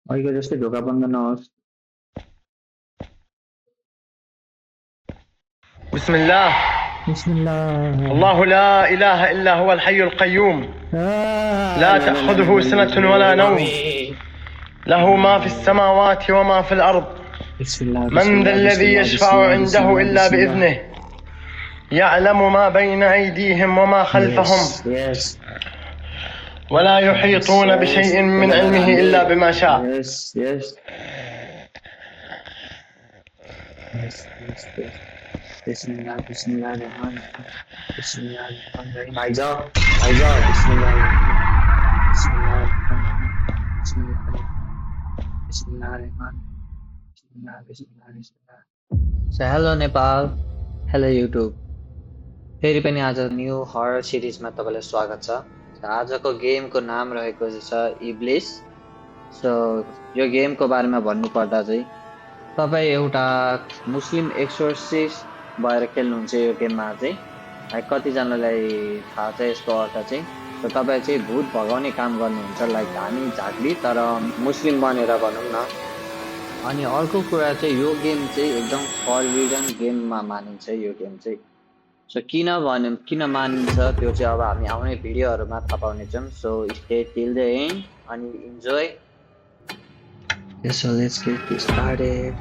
अहिलेको जस्तै ढोका बन्द नहोस्। بسم الله. بسم الله. الله لا إله إلا هو الحي القيوم لا تأخذه سنة ولا نوم له ما في السماوات وما في الأرض بسم الله. من ذا الذي يشفع عنده إلا بإذنه يعلم ما بين أيديهم وما خلفهم ولا يحيطون بشيء من علمه إلا بما شاء. بسم الله. بسم الله الرحمن الرحيم. بسم الله الرحمن الرحيم. عايزة بسم الله الرحمن الرحيم. بسم الله الرحمن الرحيم. بسم الله الرحمن بسم الله الرحمن بسم الله بسم الله بسم الله. So hello Nepal, hello YouTube. फेरि पनि आज न्यू हरर सिरिजमा तपाईलाई स्वागत छ। आजको गेमको नाम रहेको छ इब्लिस। सो यो गेमको बारेमा भन्नुपर्दा चाहिँ तपाईँ एउटा मुस्लिम एक्सोर्सिस्ट भएर खेल्नुहुन्छ यो गेममा चाहिँ। कतिजनालाई थाहा छ यसको अर्थ चाहिँ। सो तपाईँ चाहिँ भूत भगाउने काम गर्नुहुन्छ, लाइक हामी झाग्ली तर मुस्लिम बनेर भनौँ न। अनि अर्को कुरा चाहिँ यो गेम चाहिँ एकदम फरबिडन गेममा मानिन्छ यो गेम चाहिँ। सो किन मानिन्छ त्यो चाहिँ अब हामी आउने भिडियोहरूमा थाहा पाउनेछौँ। So stay till the end अनि enjoy. So let's get this started.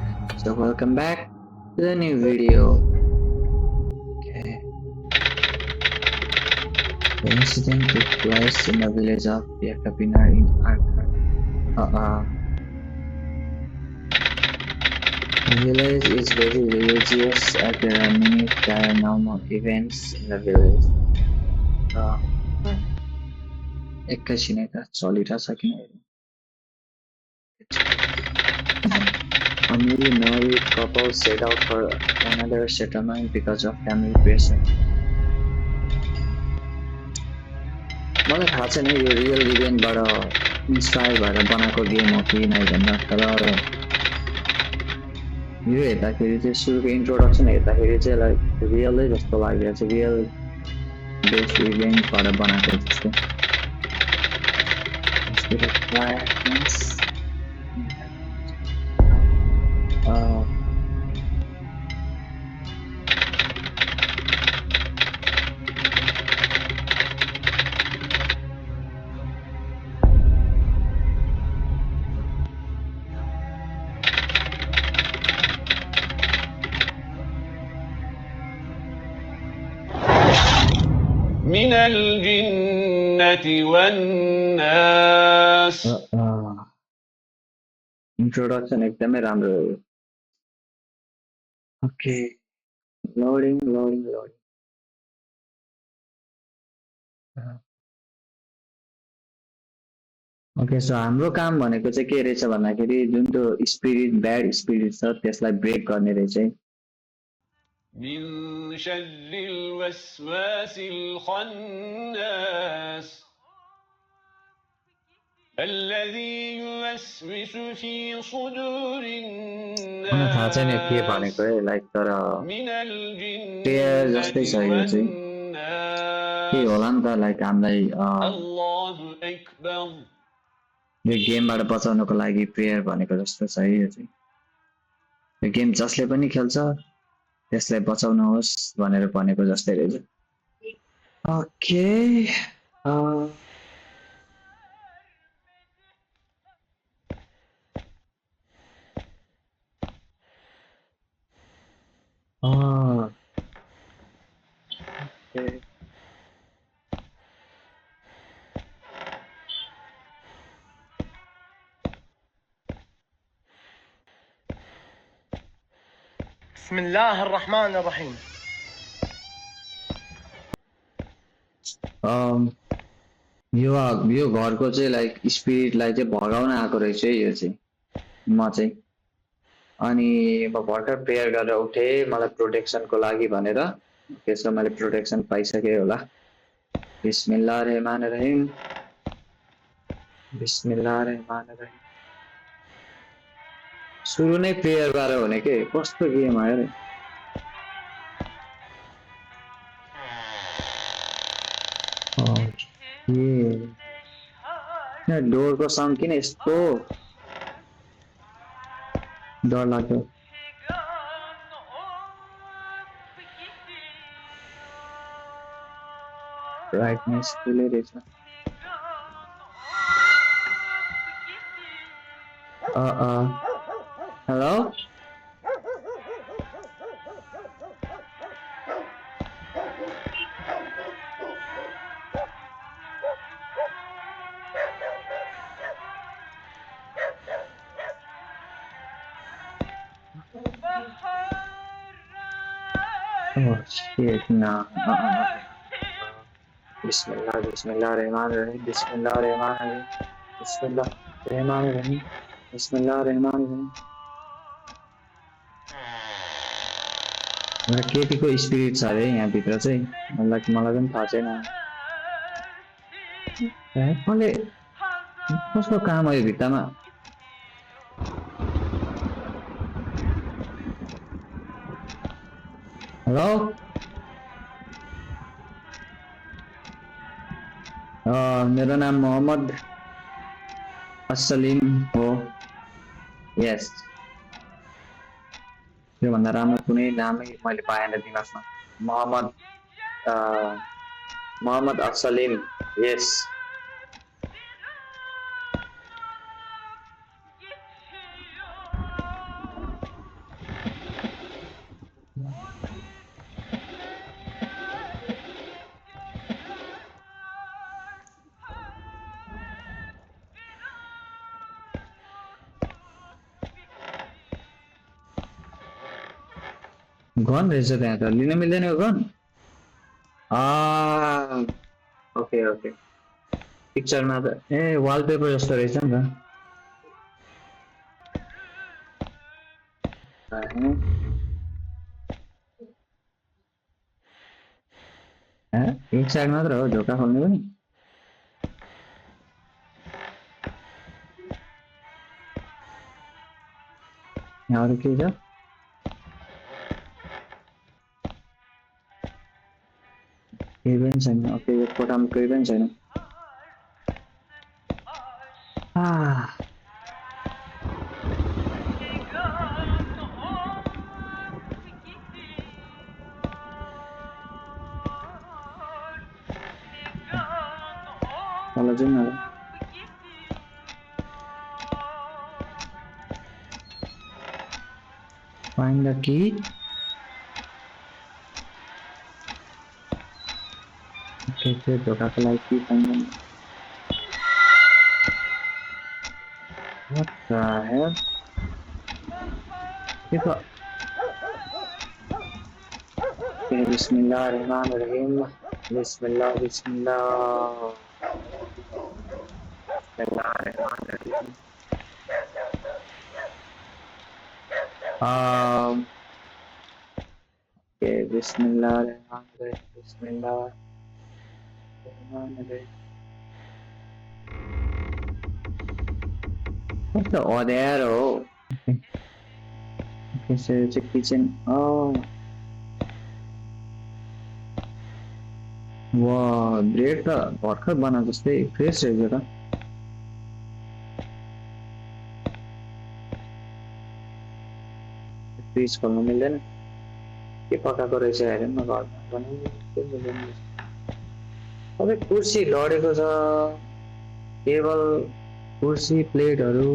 So welcome back to the new video. Okay. The incident took place in the village of Yakapina in Arthur. The village is very religious as there are many paranormal events in the village. एकैछिन यता चलिरहेछ किन? A newly married couple set out for another settlement because of family pressure. मलाई थाहा छैन यो real इभेन्टबाट inspire भएर बनाएको गेम हो कि नै भन्दा, तर यो हेर्दाखेरि चाहिँ सुरुको इन्ट्रोडक्सन हेर्दाखेरि चाहिँ लाइक रियलै जस्तो लागिरहेको छ, रियल बेस्ड इभेन्टबाट बनाएको जस्तो। من الجنة والناس. इन्ट्रोडक्सन एकदमै राम्रो हो। Okay, loading. ओके, सो हाम्रो काम भनेको चाहिँ के रहेछ भन्दाखेरि जुन त्यो स्पिरिट ब्याड स्पिरिट छ त्यसलाई ब्रेक गर्ने रहेछ। من شر الوسواس الخناس الذي يوسوس في صدور الناس. मलाई थाहा छैन के भनेको है, लाइक तर प्रेयर जस्तै छ यो चाहिँ। के होला नि त, लाइक हामीलाई यो गेमबाट बचाउनको लागि प्रेयर भनेको जस्तो छ है यो चाहिँ। यो गेम जसले पनि खेल्छ त्यसलाई बचाउनुहोस् भनेर भनेको जस्तै रहेछ। ओके, بسم الله الرحمن الرحيم. यो घरको चाहिँ लाइक स्पिरिटलाई चाहिँ भगाउन आएको रहेछ यो चाहिँ म चाहिँ। अनि म भर्खर प्रेयर गरेर उठेँ मलाई प्रोटेक्सनको लागि भनेर। त्यसो मैले प्रोटेक्सन पाइसकेँ होला। बिस्मिल्लाह रहमान रहीम, बिस्मिल्लाह रहमान रहीम। सुरु नै प्रेयरबाट हुने के कस्तो गेम आयो रे। डोरको साउन्ड किन यस्तो? डर लाग्यो ब्राइटनेस फुलै रहेछ hello Oh shit, nah. Bismillah, Bismillahirrahmanirrahim, Bismillahirrahmanirrahim, Bismillahirrahmanirrahim, Bismillahirrahmanirrahim. एउटा केटीको स्पिरिट छ अरे यहाँभित्र चाहिँ मलाई पनि थाहा छैन कसले कसको काम हो यो भित्तामा हेलो मेरो नाम मोहम्मद असलिम हो यस त्योभन्दा राम्रो कुनै नामै मैले पाएन दिमागमा मोहम्मद असलिम यस गन रहेछ त्यहाँ त लिन मिल्दैन यो गन ओके ओके पिक्चरमा त ए वालपेपर जस्तो रहेछ नि त एक साइड मात्र हो ढोका खोल्ने पनि यहाँ अरू के छ केही पनि छैन ओके यो कोठामा केही पनि छैन तल जाउँ न find the key okay ढोकाको लागि की find गर्नु what the hell के त बिस्मिल्लाहिर्रहमानिर्रहीम बिस्मिल्लाह बिस्मिल्लाहिर्रहमानिर्रहीम okay बिस्मिल्लाहिर्रहमानिर्रहीम बिस्मिल्लाहिर्रहमानिर्रहीम what the order okay so it's a kitchen wow bread त भर्खर बना जस्तै फ्रेस रहेछ त फ्रिज खोल्नु मिल्दैन के पकाएको रहेछ हेरौँ न घरमा सबै कुर्सी लडेको छ टेबल कुर्सी प्लेटहरू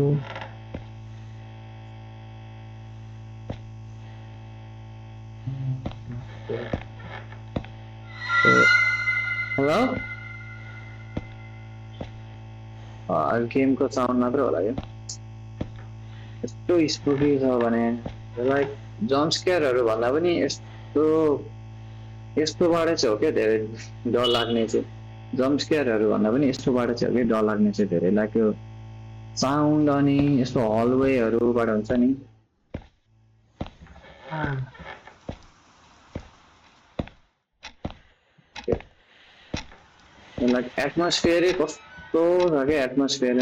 हेलो गेमको साउन्ड मात्र होला यो यस्तो स्पुकी छ भने लाइक जम्प स्केयरहरू भन्दा पनि यस्तोबाट चाहिँ हो क्या धेरै डर लाग्ने चाहिँ जम्प स्केयरहरू भन्दा पनि यस्तोबाट चाहिँ हो कि डर लाग्ने चाहिँ धेरै लाइक यो साउन्ड अनि यस्तो हलवेहरूबाट हुन्छ नि लाइक एटमोस्फियरै कस्तो छ क्या एटमोस्फियर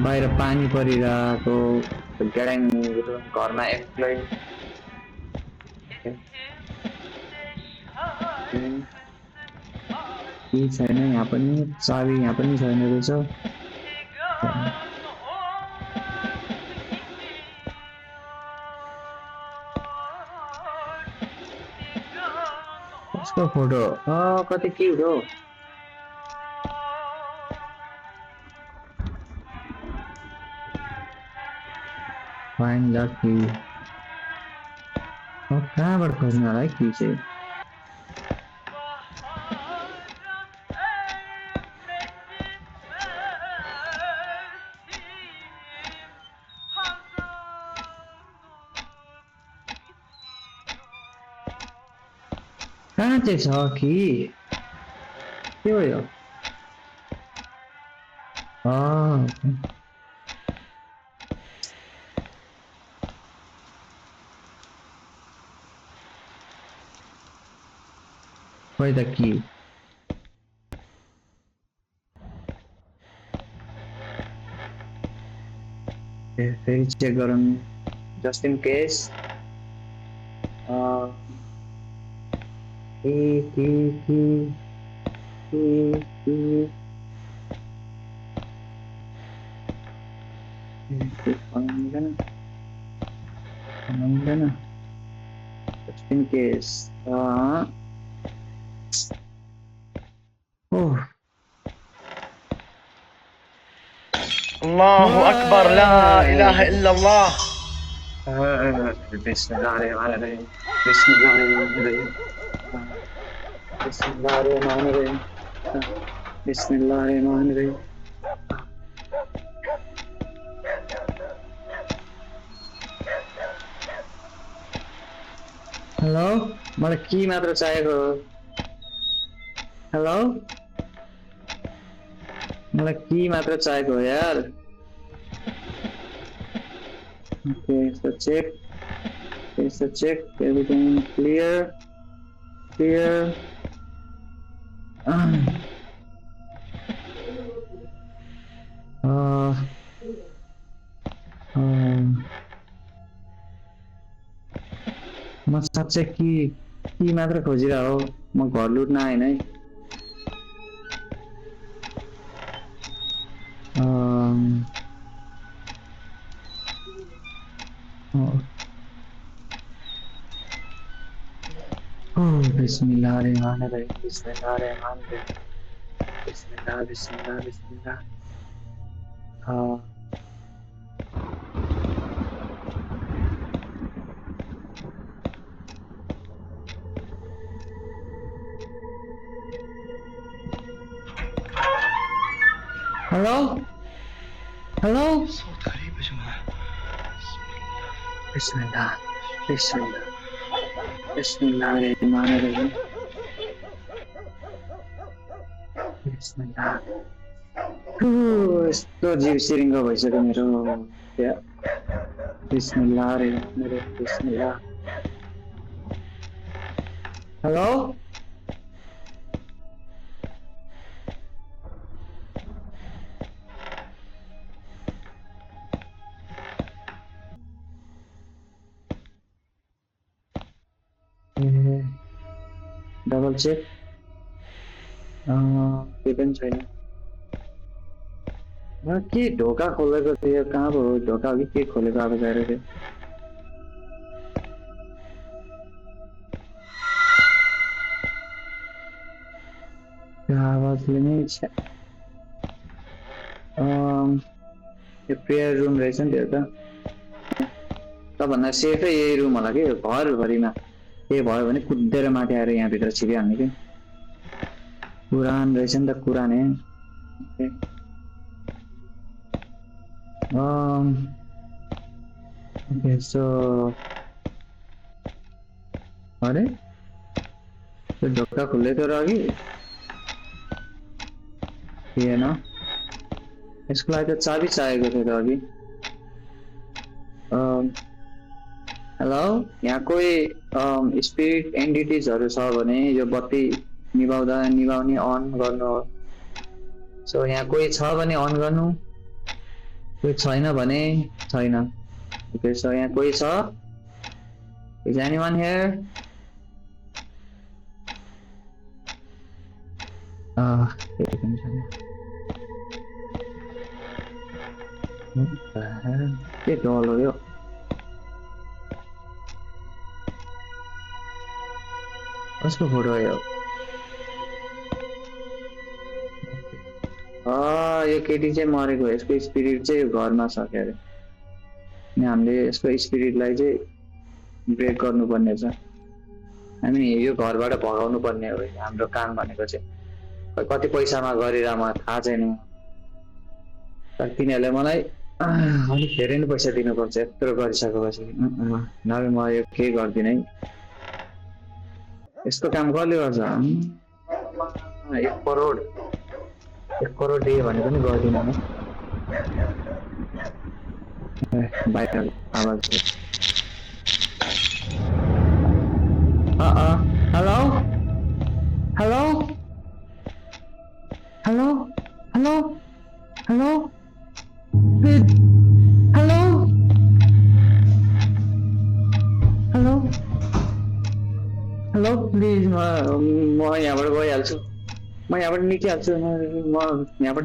बाहिर पानी परिरहेको ग्याडाङ घरमा एक्लै केही छैन यहाँ पनि चाबी यहाँ पनि छैन रहेछ त्यो फोटो कति क्युट हो फाइन लकी कहाँबाट खोज्नु होला है कि चाहिँ कहाँ चाहिँ छ कि के हो यो खोइ त कि फेरि चेक गरौँ just in case just in case الله أكبر لا إله إلا الله بسم الله الرحمن الرحيم بسم الله الرحمن الرحيم بسم الله الرحمن الرحيم بسم الله الرحمن الرحيم hello मलाई की मात्र चाहिएको हेलो मलाई की मात्र चाहिएको हो यार okay so check everything clear म साँच्चै कि मात्र खोजिरह हो म घर लुट्न आएन है बिस्मिल्लाहिर्रहमानिर्रहीम बिस्मिल्लाह हेलो صوت غريب يا جماعة बिस्मिल्लाहिर्रहमानिर्रहीम बिस्मिल्लाह यस्तो जिउ सिरिङ्गो भइसक्यो मेरो बिस्मिल्लाहिर्रहमानिर्रहीम बिस्मिल्लाह हेलो डबल चेक के पनि छैन के ढोका खोलेको थियो कहाँ भयो ढोका कि के खोलेको आवाज आइरहेको थियो त्यो आवाजले नै यो प्रेयर रुम रहेछ नि त्यो त सबभन्दा सेफै यही रुम होला कि घरभरिमा के भयो भने कुदेर माथि आएर यहाँभित्र छिरिहाल्ने कि कुरान रहेछ नि त कुरान है ओके सो अरे त्यो ढोका खुल्दै थियो र अघि थिएन यसको लागि त चाबी चाहिएको थियो त अघि हेलो यहाँ कोही स्पिरिट एन्टिटिजहरू छ भने यो बत्ती निभाउने अन गर्नु सो यहाँ कोही छ भने अन गर्नु कोही छैन भने छैन ओके सो यहाँ कोही छ इज एनीवन हियर केही पनि छैन के डल हो यो कसको फोटो हो यो यो केटी चाहिँ मरेको यसको स्पिरिट चाहिँ यो घरमा छ के अरे अनि हामीले यसको स्पिरिटलाई चाहिँ ब्रेक गर्नुपर्ने छ हामी यो घरबाट भगाउनु पर्ने हो हाम्रो काम भनेको चाहिँ कति पैसामा गरेर म थाहा छैन तर तिनीहरूले मलाई अलिक धेरै नै पैसा दिनुपर्छ यत्रो गरिसकेपछि नभए म यो के गर्दिनँ है यस्तो काम कसले गर्छ 1 करोड दिए भने पनि गर्दिनँ म बाहिर आवाज hello hello hello hello hello hello hello hello please म यहाँबाट गइहाल्छु म यहाँबाट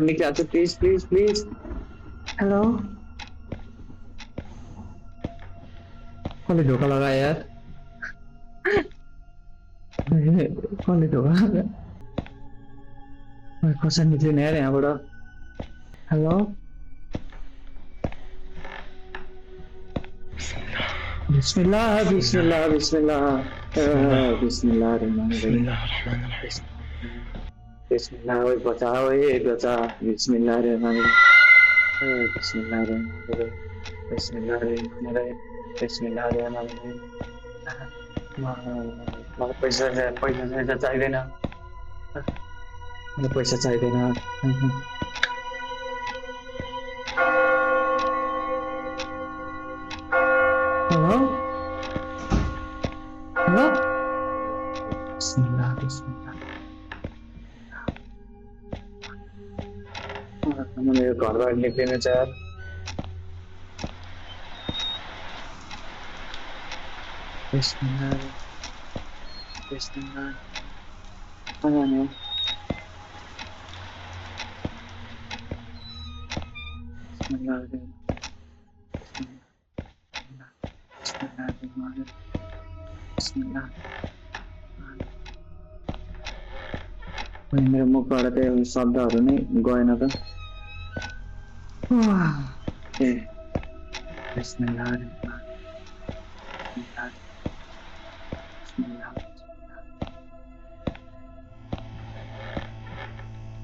निक्लिहाल्छु प्लिज प्लिज प्लिज हेलो कसले ढोका लगायो यार कसले ढोका लगायो कसरी निक्लिने यार यहाँबाट हेलो बिस्मिल्लाह बिस्मिल्लाह बिस्मिल्लाह बिस्मिल्लाह बिस्मिल्लाह ओए बचा बिस्मिल्लाह बिस्मिल्लाह बिस्मिल्लाह बिस्मिल्लाह मलाई पैसा चाहिँदैन मलाई पैसा चाहिँदैन हेलो हेलो बिस्मिल्लाह बिस्मिल्लाह मैले यो घरबाट निक्लिनु छ यार बिस्मिल्लाह बिस्मिल्लाह जाने हो बिस्मिल्लाह बिस्मिल्लाह मेरो मुखबाट त्यो शब्दहरू नै गएन त बिस्मिल्लाह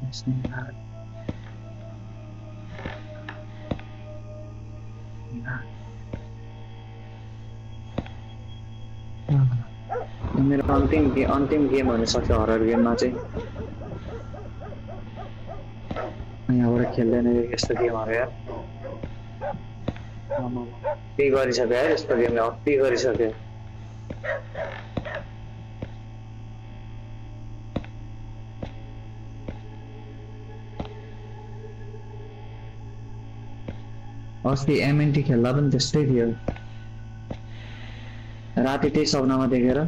बिस्मिल्लाह मेरो अन्तिम गेम हुन सक्छ हरर गेममा चाहिँ यहाँबाट खेल्दैन यस्तो गेमहरू यार अति गरिसक्यो यार यस्तो गेमले अति गरिसक्यो अस्ति एमएनटी खेल्दा पनि त्यस्तै थियो राति त्यही सपनामा देखेर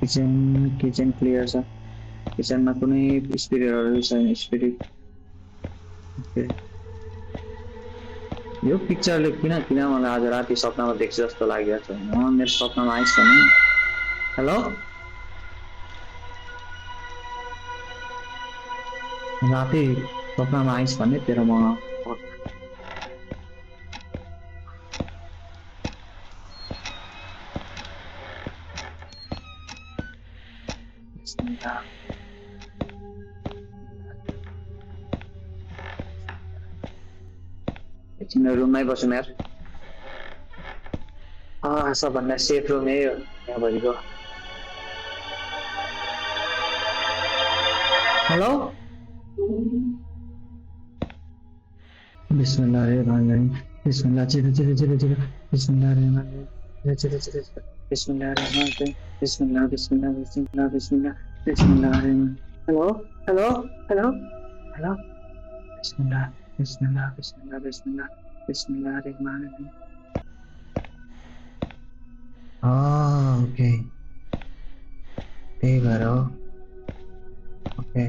किचन क्लियर छ किचनमा कुनै स्पिरिटहरु छैन स्पिरिट यो पिक्चरले किन मलाई आज राति सपनामा देख्छ जस्तो लागेको छ मेरो सपनामा आइस भने हेलो राति सपनामा आइस भने तेरो म एकछिन रुममै बसौँ यार सबभन्दा सेफ रुम यही हो यहाँभरिको हेलो बिस्मिल्लाहिर्रहमानिर्रहीम बिस्मिल्लाह छिटो छिटो छिटो छिटो बिस्मिल्लाहिर्रहमानिर्रहीम छिटो छिटो छिटो बिस्मिल्लाहिर्रहमानिर्रहीम बिस्मिल्लाह बिस्मिल्लाह बिस्मिल्लाह बिस्मिल्लाह बिस्मिल्लाहिर्रहमानिर्रहीम हेलो हेलो हेलो हेलो बिस्मिल्लाह बिस्मिल्लाह बिस्मिल्लाह बिस्मिल्लाह बिस्मिल्लाहिर्रहमानिर्रहीम ओके त्यही भएर हो okay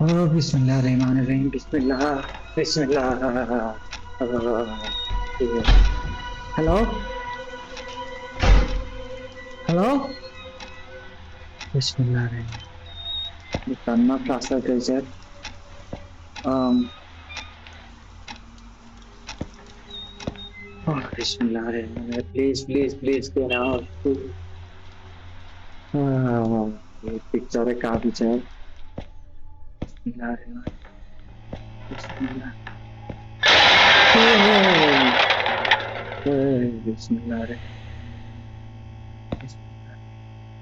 Oh, Bismillahirrahmanirrahim. Bismillah. Bismillah. Hello? Hello? Bismillahirrahmanirrahim. You cannot plaster treasure. Oh, Bismillahirrahmanirrahim. Please, get out. ये पिक्चर है काफी है। Bismillahirrahmanirrahim. Bismillah. Bismillahirrahmanirrahim.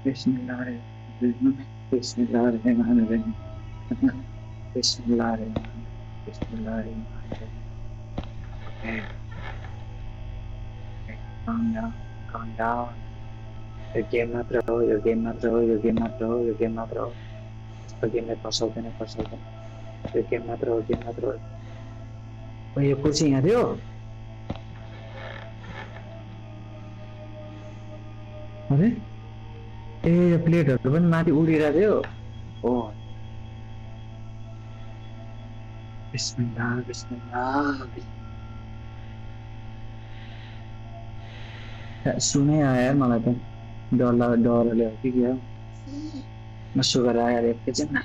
Bismillahirrahmanirrahim. Bismillahirrahmanirrahim. Bismillahirrahmanirrahim. Bismillahirrahmanirrahim. Okay. Calm down. Calm down. Your game mat raho. Your game mat raho. Your game mat raho. Your game mat raho. Your game mat raho. Your game mat raho. Game mat raho. Oh, ये कुर्सी यहाँ थियो? अरे ए प्लेटहरु पनि माथि उडिरहेको थियो। ओ बिस्मिल्लाह बिस्मिल्लाह। सुनै आयो यार मलाई त डरले हो कि के हो। म सुगर आयो यार एकैछिन।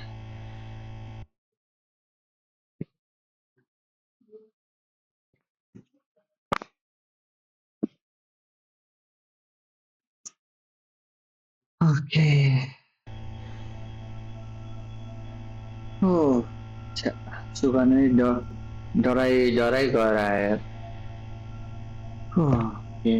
ओके ओ सुगर नै डराई गएर आयो। ओके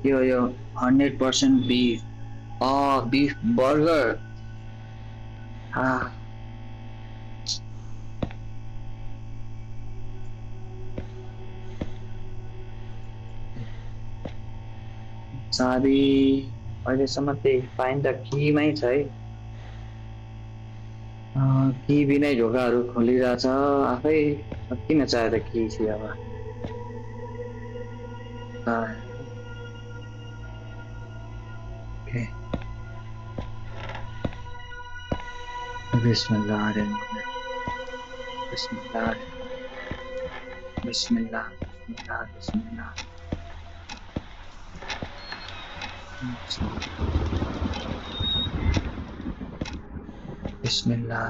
यो 100% beef. Beef burger. चाबी अहिलेसम्म त्यही पाइन त कीमै छ है। की बिनै ढोकाहरू खोलिरहेछ आफै। किन चाहियो त की चाहिँ अब। Okay. Bismillahirrahmanirrahim. Bismillah. Bismillah. Bismillah. Bismillah. Bismillah.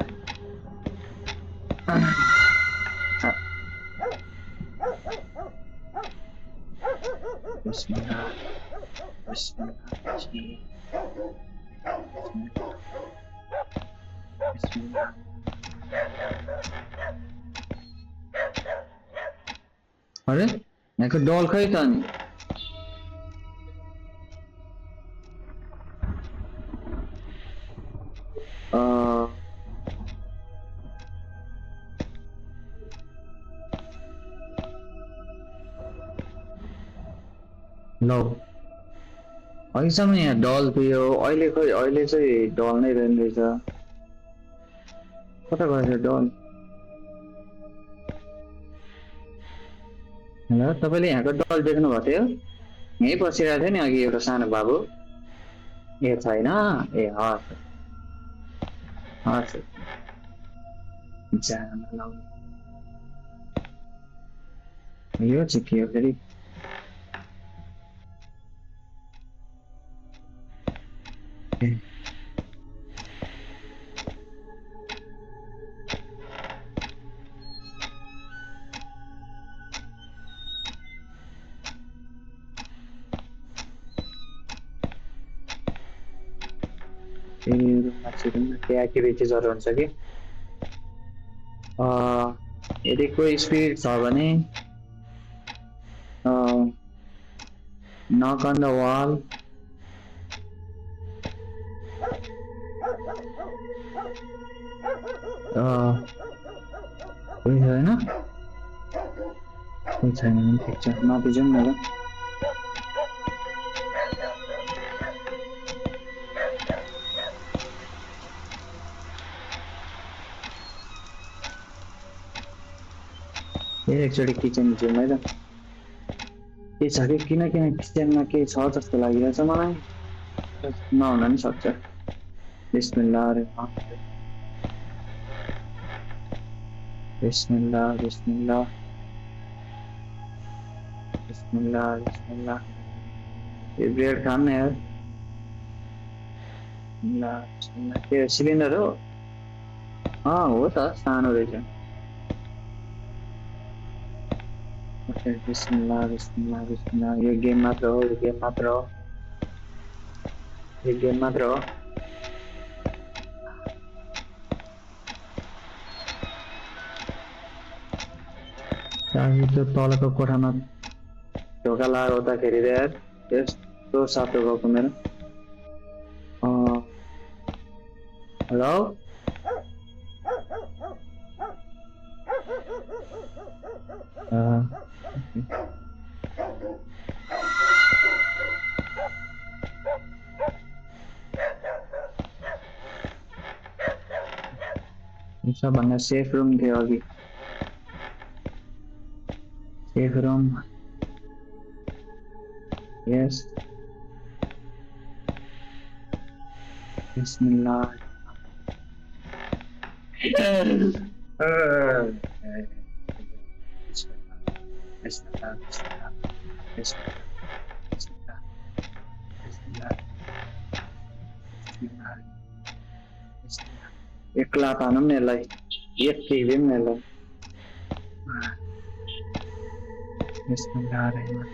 Bismillah. Bismillah. Bismillah. अरे यहाँको डल खै त अनि। लौ अहिलेसम्म यहाँ डल थियो। अहिले खै अहिले चाहिँ डल नै रहँदैछ। कता गयो डल? हेलो तपाईले यहाँको डल देख्नु भएको थियो? यही बसिरहेको थियो नि अघि एउटा सानो बाबु। ए छैन? ए हस् हस् जान लाउ। यो चाहिँ के हो फेरि? रुममा एक्टिभिटिजहरू हुन्छ कि यदि कोही स्पिरिट छ भने knock on the wall. कोही छैन? कोही छैन भने ठिक छ, माथि जाउँ न ल। एकचोटि किचन जाउँ है त के छ कि किन किचनमा केही छ जस्तो लागिरहेछ मलाई नहुन नि सक्छ बिस्मिल्लाह रहमान बिस्मिल्लाह बिस्मिल्लाह बिस्मिल्लाह बिस्मिल्लाह ये ब्रेड खान न यार बिस्मिल्लाह बिस्मिल्लाह के सिलिन्डर हो हो त सानो रहेछ ओके बिस्मिल्लाह बिस्मिल्लाह बिस्मिल्लाह यो गेम मात्र हो यो गेम मात्र हो यो गेम मात्र हो चाहिँ त्यो तलको कोठामा ढोका लगाएर हुँदाखेरि यार यस्तो सातो गएको मेरो हेलो सबभन्दा सेफ रुम थियो अघि सेफ रुम यस बिस्मिल्लाह बिस्मिल्लाह बिस्मिल्लाह बिस्मिल्लाह बिस्मिल्लाह बिस्मिल्लाह बिस्मिल्लाह एक्ला तानौँ न यसलाई एक केही पनि यसलाई बिस्मिल्लाह रहमान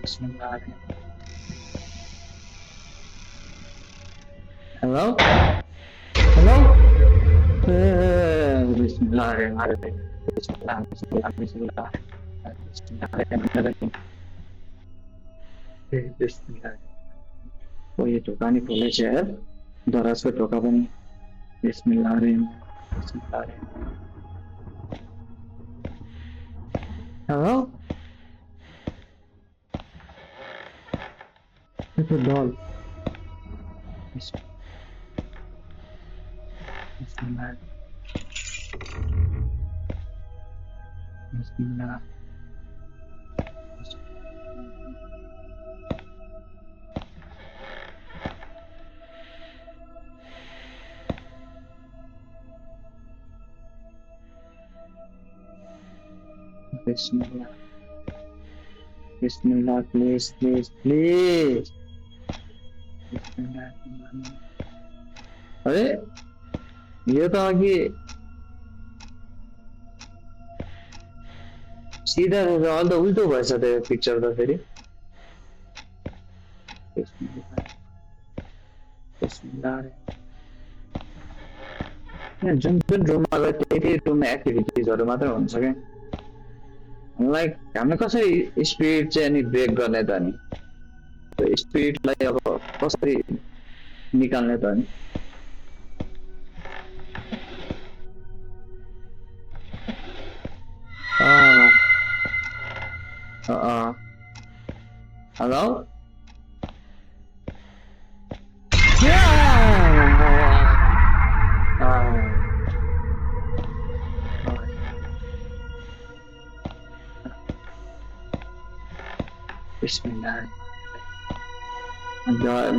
बिस्मिल्लाह हेलो हेलो बिस्मिल्लाह रहमान बिस्मिल्लाह बिस्मिल्लाह बिस्मिल्लाह बिस्मिल्लाह ओ ये ढोका नि खोलेछ यार दराजको ढोका पनि बिस्मिल्लाह रहमान बिस्मिल्लाह रहमान hello It's a doll. Bismillah. Bismillah. Bismillah. Bismillah, please, please, please. अरे यो त अघि सिधा अलि त उल्टो भएछ त यो पिक्चर त फेरि जुन जुन रुममा गयो त्यही रुममा एक्टिभिटिजहरू मात्रै हुन्छ क्या लाइक हामीले कसरी स्पिड चाहिँ अनि ब्रेक गर्ने त नि त्यो स्पिडलाई अब कसरी निकाल्ने त नि हेलो बिस्मिल्लाह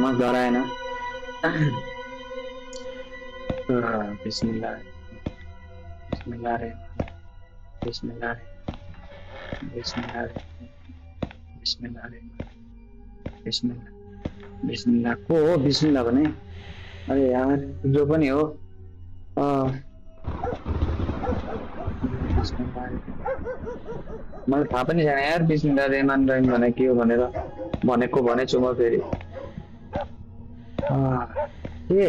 म डराएन बिस्मिल्लाह बिस्मिल्लाह बिस्मिल्लाह बिस्मिल्लाह बिस्मिल्लाह बिस्मिल्लाह बिस्मिल्लाह को हो बिस्मिल्लाह भने अरे यार जो पनि हो मलाई थाहा पनि छैन यार बिस्मिल्लाह रहमान रहिम भने के हो भनेर भनेको भनेछु म फेरि के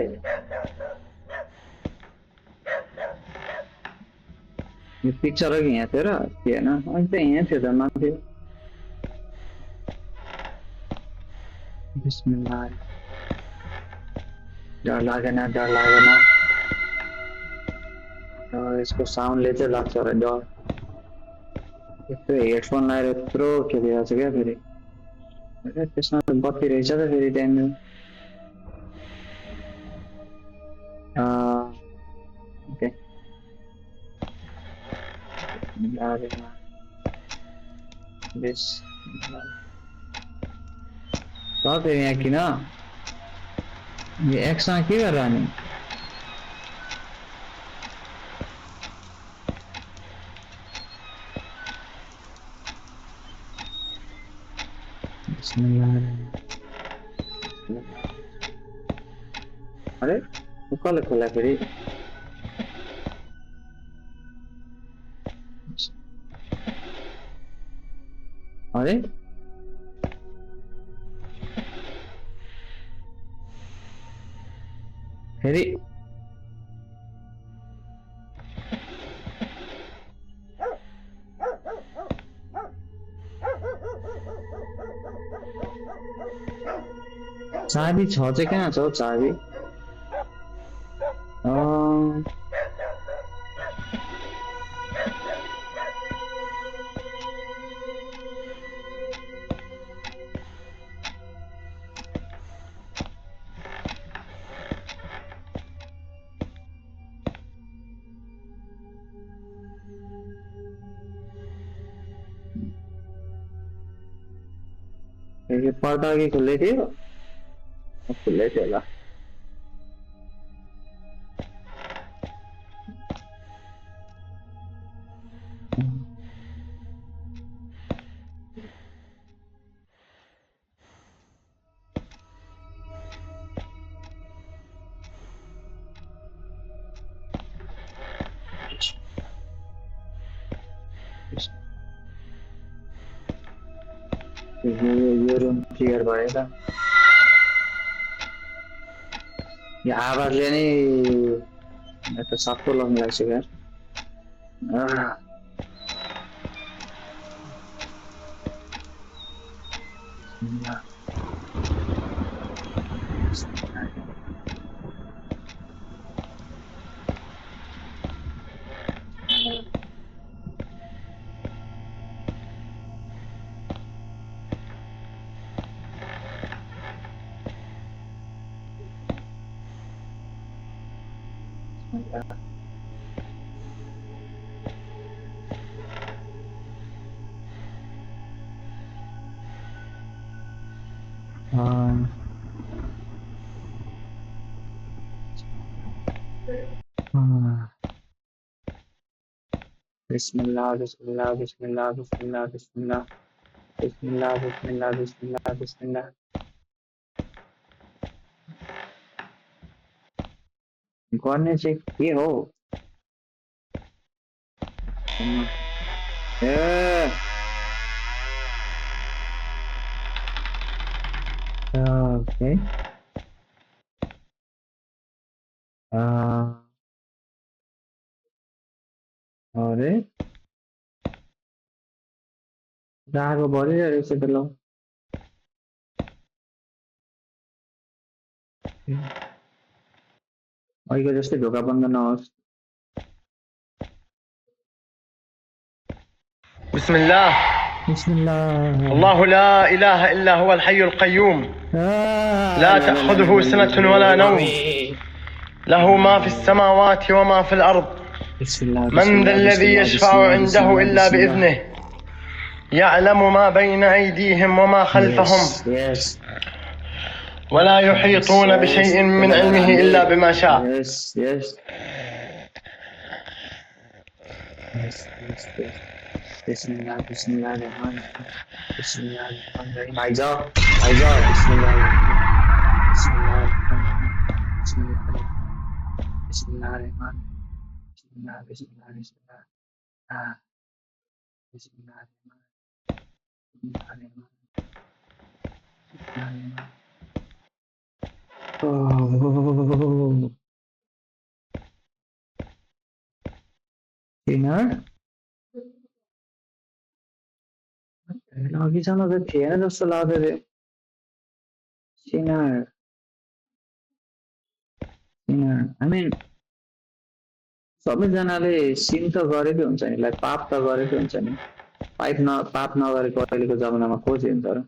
यो पिक्चर अघि यहाँ थियो र थिएन अनि त यहाँ थियो त माथि बिस्मिल्लाह डर लागेन यसको साउन्डले चाहिँ लाग्छ र डर यत्रो हेडफोन लगाएर यत्रो खेलिरहेको छ क्या फेरि त्यसमा बत्ती रहेछ त फेरि त्यहाँनिर ओके फेरि यहाँ किन एक्समा के गरेर अनि अरे कसले खोला फेरि अरे फेरि चाबी छ चाहिँ कहाँ छ हौ चाबी यो पर्दा अघि खुल्लै थियो खुल्लै थियो होला यो रुम क्लियर भयो त यो आवाजले नै यता सबको लग्न लाग्छ यार बिस्मिल्लाह बिस्मिल्लाह बिस्मिल्लाह बिस्मिल्लाह बिस्मिल्लाह बिस्मिल्लाह बिस्मिल्लाह बिस्मिल्लाह बिस्मिल्लाह गर्ने चाहिँ के हो ओके अरे रागो बढिरहेको रहेछ त ल अहिलेको जस्तै ढोका बन्द नहोस् بسم الله بسم الله الله لا إله إلا هو الحي القيوم لا تأخذه سنة ولا نوم له ما في السماوات وما في الأرض من ذا الذي يشفع عنده إلا بإذنه يعلم ما بين أيديهم وما خلفهم ولا يحيطون بشيء من علمه إلا بما شاء بسم الله بسم الله الرحمن الرحيم بسم الله الرحمن الرحيم عايزة بسم الله بسم الله بسم الله بسم الله الرحمن بسم الله بسم الله بسم الله بسم الله الرحمن بسم الله الرحمن dinner अघिसम्म त थिएन जस्तो लाग्दै थियो सिनर आई मिन सबैजनाले सिन त गरेकै हुन्छ नि लाइक पाप त गरेकै हुन्छ नि पाप नगरेको अहिलेको जमानामा को चाहिँ हुन्छ र?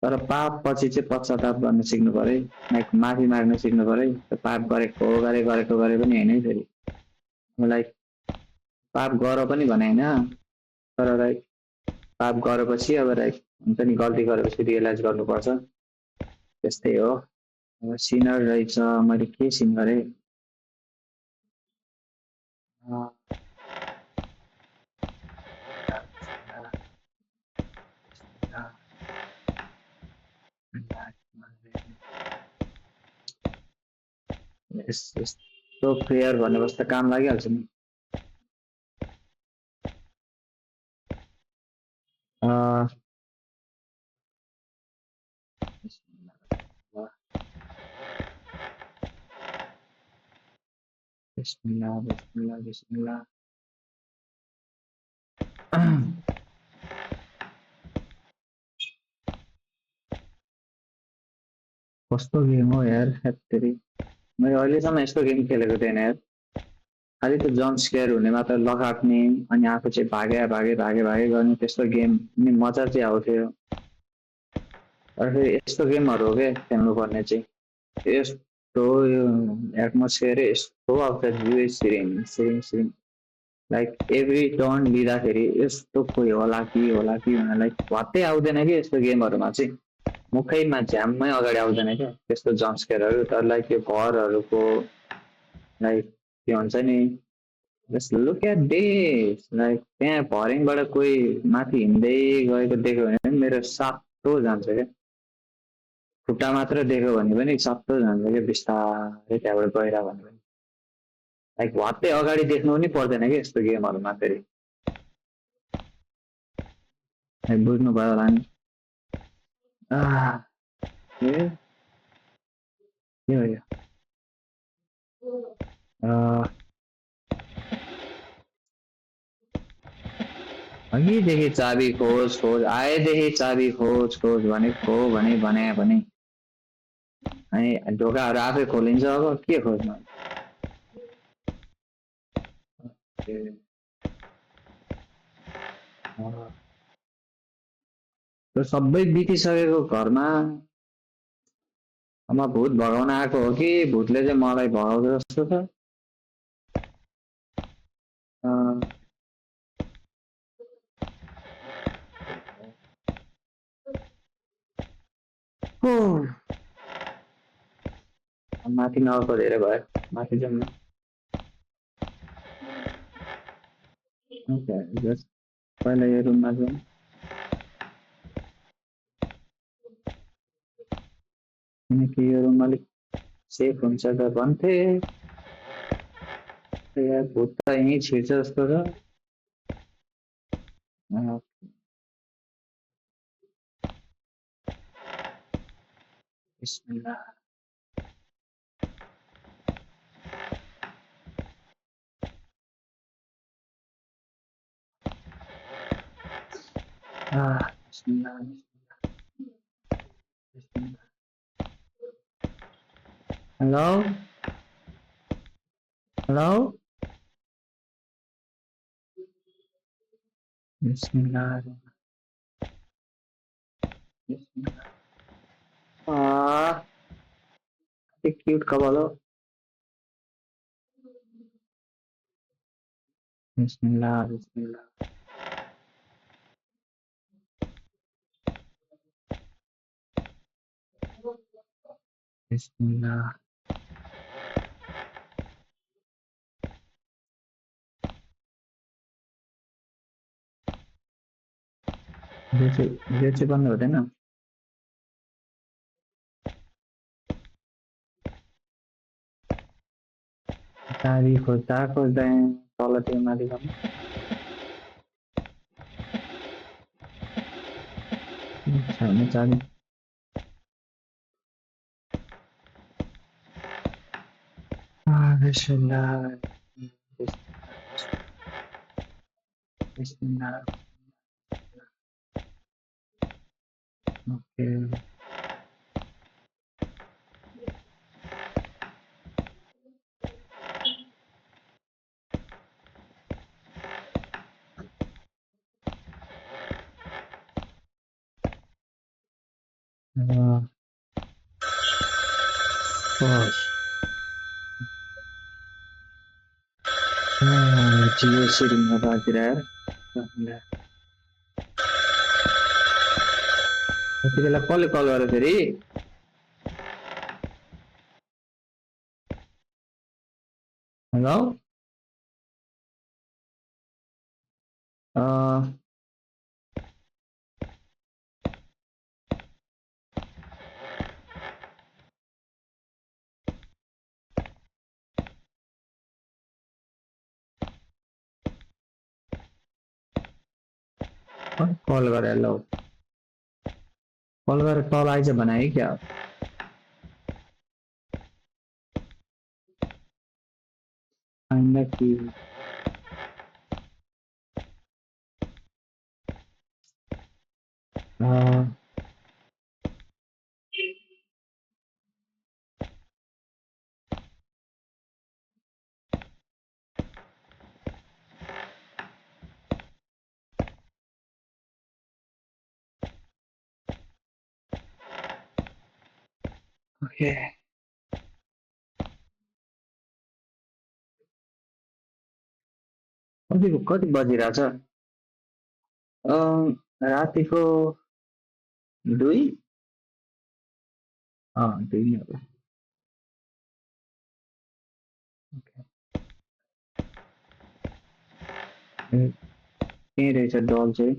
तर पाप पछि चाहिँ पश्चाताप गर्न सिक्नु पर्यो, लाइक माफी माग्न सिक्नु पर्यो। पाप गरेको गरे पनि होइन है फेरि, लाइक पाप गर पनि भने होइन, तर लाइक पाप गरेपछि अब लाइक हुन्छ नि, गल्ती गरेपछि रियलाइज गर्नुपर्छ, त्यस्तै हो। अब सिनर रहेछ, मैले के सिन गरेँ? यस्तो प्रेयर भनेपछि त काम लागिहाल्छ नि। बिस्मिल्लाह बिस्मिल्लाह बिस्मिल्लाह। कस्तो गेम हो यार, हेत्तेरी मैले अहिलेसम्म यस्तो गेम खेलेको थिएन यार। खालि त्यो जम्प स्केयर हुने मात्र लगाट्ने अनि आफू चाहिँ भागे भागे भागे भागे गर्ने, त्यस्तो गेम नि मजा चाहिँ आउँथ्यो। तर फेरि यस्तो गेमहरू हो क्या खेल्नुपर्ने चाहिँ, यस्तो यो एटमोस्फियर यस्तो आउँछ, जिउ सिरिङ सिरिङ सिरिङ, लाइक एभ्री टर्न लिँदाखेरि यस्तो कोही होला कि भनेर लाइक भत्तै आउँदैन कि यस्तो गेमहरूमा चाहिँ, मुखैमा झ्याममै अगाडि आउँदैन क्या त्यस्तो जम्पस्केयरहरू। तर लाइक यो घरहरूको लाइक के भन्छ नि, just look at this, like त्यहाँ भर्याङबाट कोही माथि हिँड्दै गएको देख्यो भने पनि मेरो सातो जान्छ क्या, खुट्टा मात्र देख्यो भने पनि सातो जान्छ क्या, बिस्तारै त्यहाँबाट गएर भने पनि लाइक भत्तै अगाडि देख्नु पनि पर्दैन क्या यस्तो गेमहरूमा फेरि। बुझ्नु भयो होला नि। के हो यो? अघिदेखि चाबी खोज खोज, आएदेखि चाबी खोज खोज भनेको भने अनि ढोकाहरू आफै खोलिन्छ, अब के खोज्नु? त्यो सबै बितिसकेको घरमा म भूत भगाउन आएको हो कि भूतले चाहिँ मलाई भगाउँछ जस्तो छ। माथि नगएको धेरै भयो, माथि जाउँ न। पहिला यो रुममा जाउँ, किनकि यो रुम अलिक सेफ हुन्छ त भन्थे। भूत त यहीँ छिर्छ जस्तो छ। बिस्मिल्लाह। बिस्मिल्लाह बिस्मिल्लाह। Hello hello. बिस्मिल्लाह बिस्मिल्लाह। क्यूट कबल हो। बिस्मिल्लाह बिस्मिल्लाह। बिस्मिल्लाह। यो चाहिँ बन्द हुँदैन। चाबी खोज्दा खोज्दा तलतिर माथि गर्नु। छैन चाबी। बिस्मिल्लाह बिस्मिल्लाह। Okay Gosh. जियो सिरिङमा बाजेर यार यति बेला कसले कल गर्यो फेरि हेलो कल गरेर ल कल गरेर कल आइज भने है क्या आइन्दा कि ओके कति बजिरहेछ रातिको 2 2 नै होला त्यही रहेछ डल चाहिँ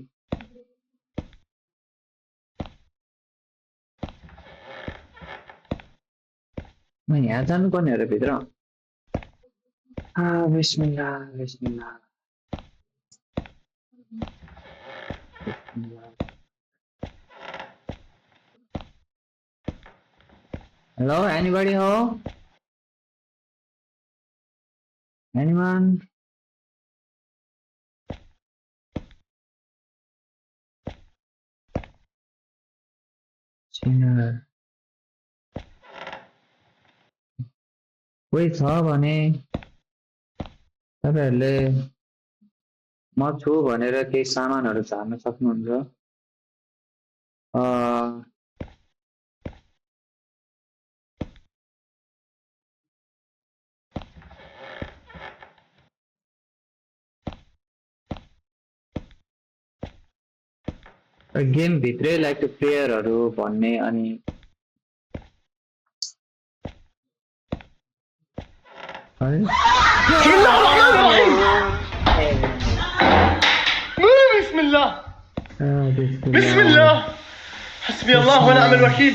म यहाँ जानुपर्ने हो र भित्र बिस्मिल्लाह बिस्मिल्लाह Hello, anybody home? Anyone? Sinner. कोही छ भने तपाईहरुले म छु भनेर केही सामानहरु झार्न सक्नुहुन्छ गेम भित्रै लाइक प्लेयरहरु भन्ने अनि بسم الله بسم الله حسبي الله ونعم الوكيل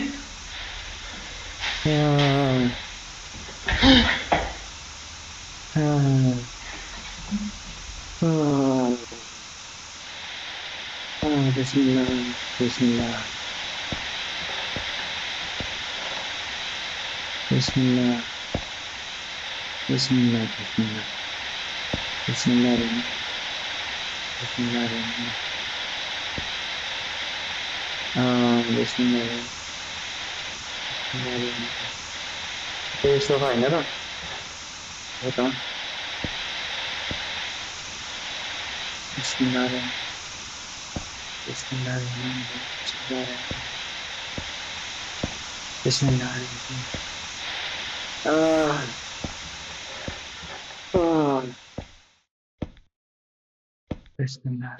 بسم الله بسم الله بسم الله بسم الله بسم الله بسم الله بسم الله بسم الله ये सोफा है ना तो बता बिस्मिल्लाह बिस्मिल्लाह बिस्मिल्लाह बिस्मिल्लाह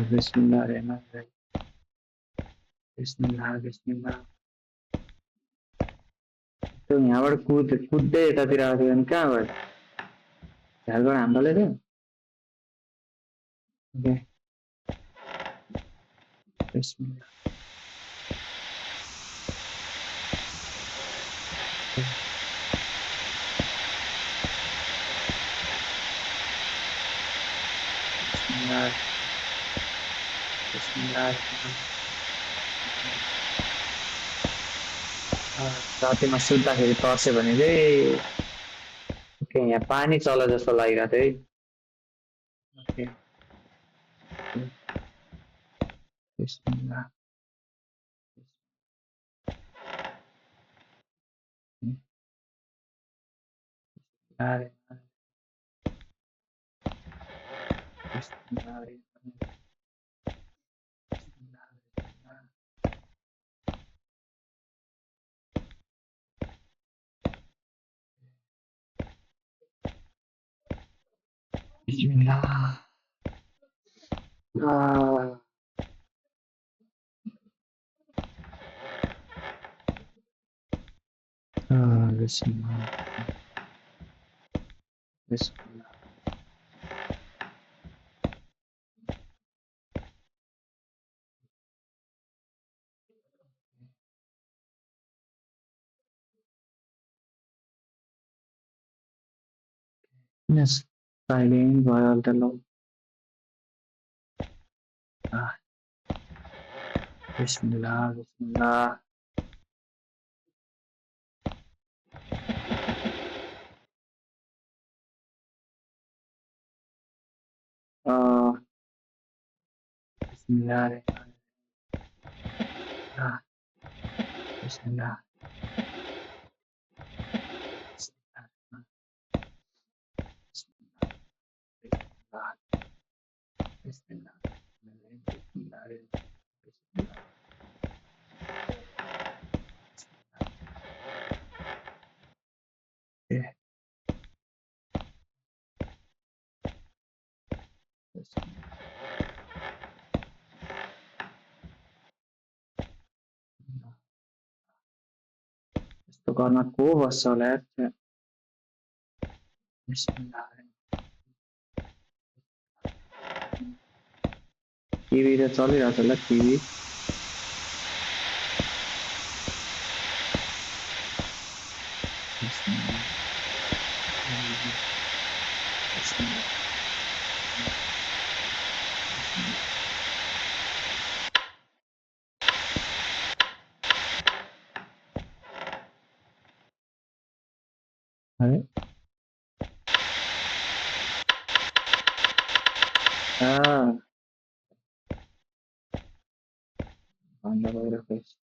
बिस्मिल्लाह बिस्मिल्लाह बिस्मिल्लाह तो यहाँबाट कुद्दै यतातिर आएको अनि कहाँबाट झालबाट हान्दाले थियो ओके बिस्मिल्लाह बिस्मिल्लाह रातिमा सुत्दाखेरि तर्स्यो भने चाहिँ ओके यहाँ पानी चला जस्तो लागिरहेको थियो है ओके बिस्मिल्लाह Bismillah. Ah. Bismillah. Bismillah. Yes. Silent royal alone. Ah. Bismillah. Bismillah. Ah. Bismillah. Ah. Bismillah. Bismillah. Bismillah. Bismillah. Bismillah. Okay. Bismillah. यस्तो गर्न को बस्छ होला यार त्यहाँ। बिस्मिल्लाह। टिभी त चलिरहेको छ होला टिभी। बिस्मिल्लाह। बिस्मिल्लाह। अरे भन्दा गइरहेको छ।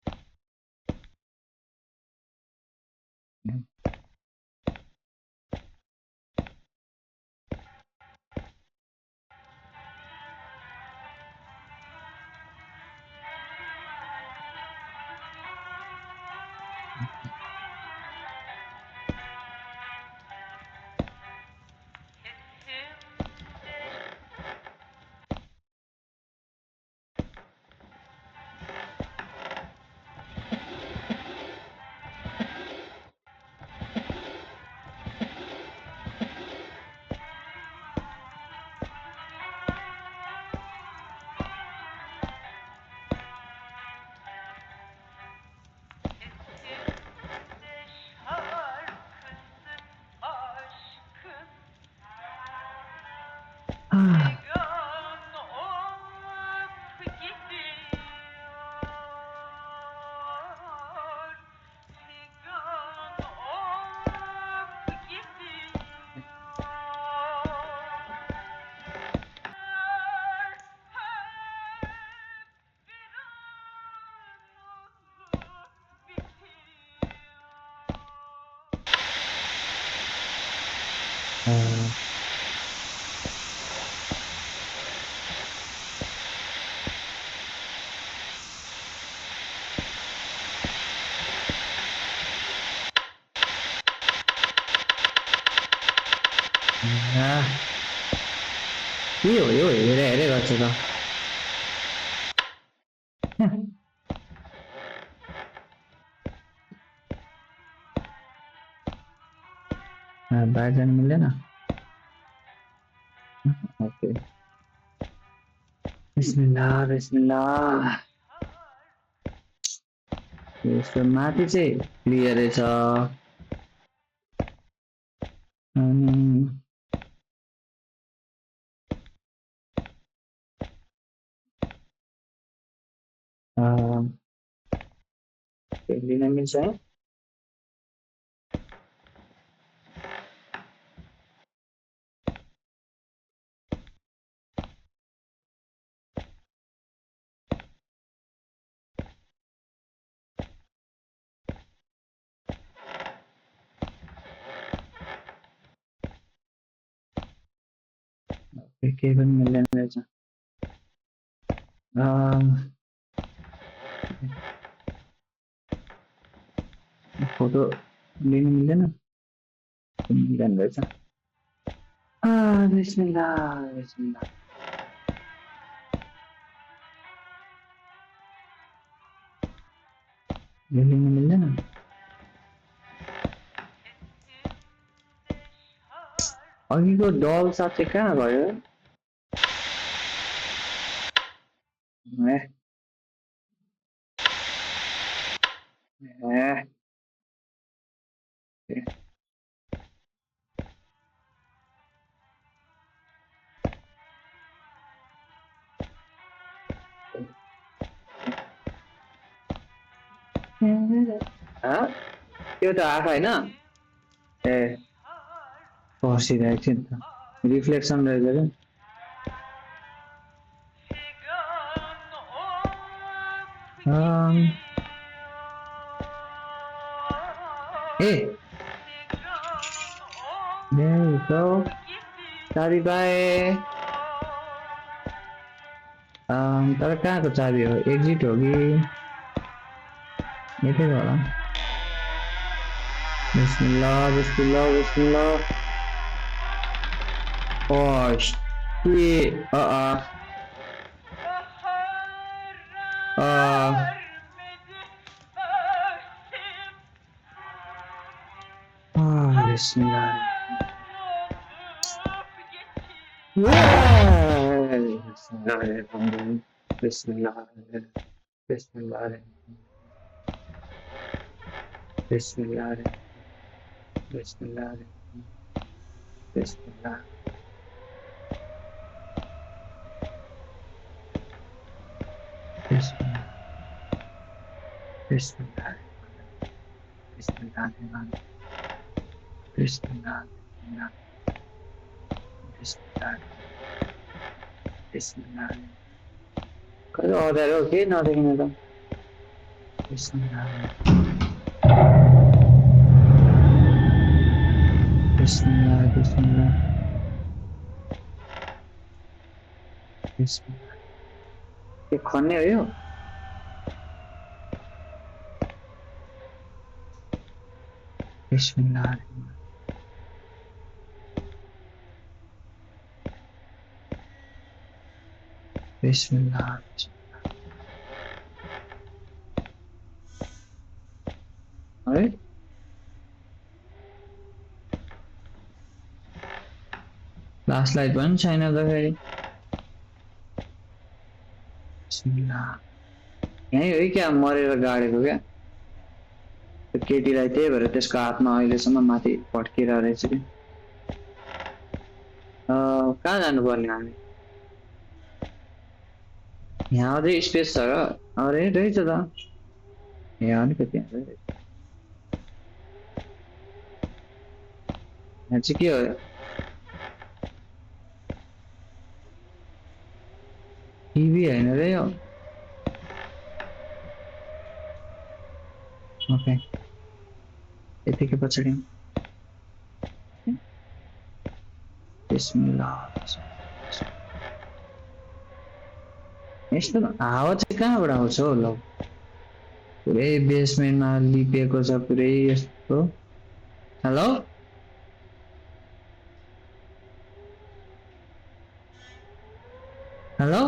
के हो यो हेरे गर्छ त। बाहिर जानु मिल्दैन। ओके। बिस्मिल्लाह बिस्मिल्लाह। यसको माथि चाहिँ क्लियरै छ। लिन मिल्छ है। केही पनि मिल्दैन रहेछ। फोटो लिनु मिल्दैन। मिल्दैन रहेछ। बिस्मिल्लाह बिस्मिल्लाह मिल्दैन मिल्दैन अघिको डल साँच्चै कहाँ भयो ए ए त्यो त आँखा होइन ए पर्सिरहेको थियो नि त रिफ्लेक्सन रहेछ क्या ए there you go चाबी पाएँ तर कहाँको चाबी हो एक्जिट हो कि यतै होला बिस्मिल्लाह बिस्मिल्लाह बिस्मिल्लाह Oh shit. Bismillah. Bismillahirrahmanirrahim. Bismillahirrahmanirrahim. Bismillahirrahmanirrahim. Bismillahirrahmanirrahim. Bismillahirrahmanirrahim. Bismillah. Bismillah. Bismillah. Bismillahirrahmanirrahim. Bismillah. Bismillah. Bismillah. कल order हो के नदेखिने त Bismillah. Bismillah. Bismillah. Bismillah. ये खन्ने हो यो Bismillah. Bismillah. Alright. Last light one China the very Bismillah. यही हो क्या मरेर गाडेको क्या त्यो केटीलाई त्यही भएर त्यसको हातमा अहिलेसम्म माथि पड्किरहेको रहेछ कि कहाँ जानुपर्ने हामी यहाँ अझै स्पेस छ र अरे रहेछ त यहाँ अलिकति यहाँ चाहिँ के हो टिभी होइन र यो ओके यतिकै पछाडि बिस्मिल्लाह यस्तो हावा चाहिँ कहाँबाट आउँछ हो ल पुरै बेसमेन्टमा लिपेको छ पुरै यस्तो हेलो हेलो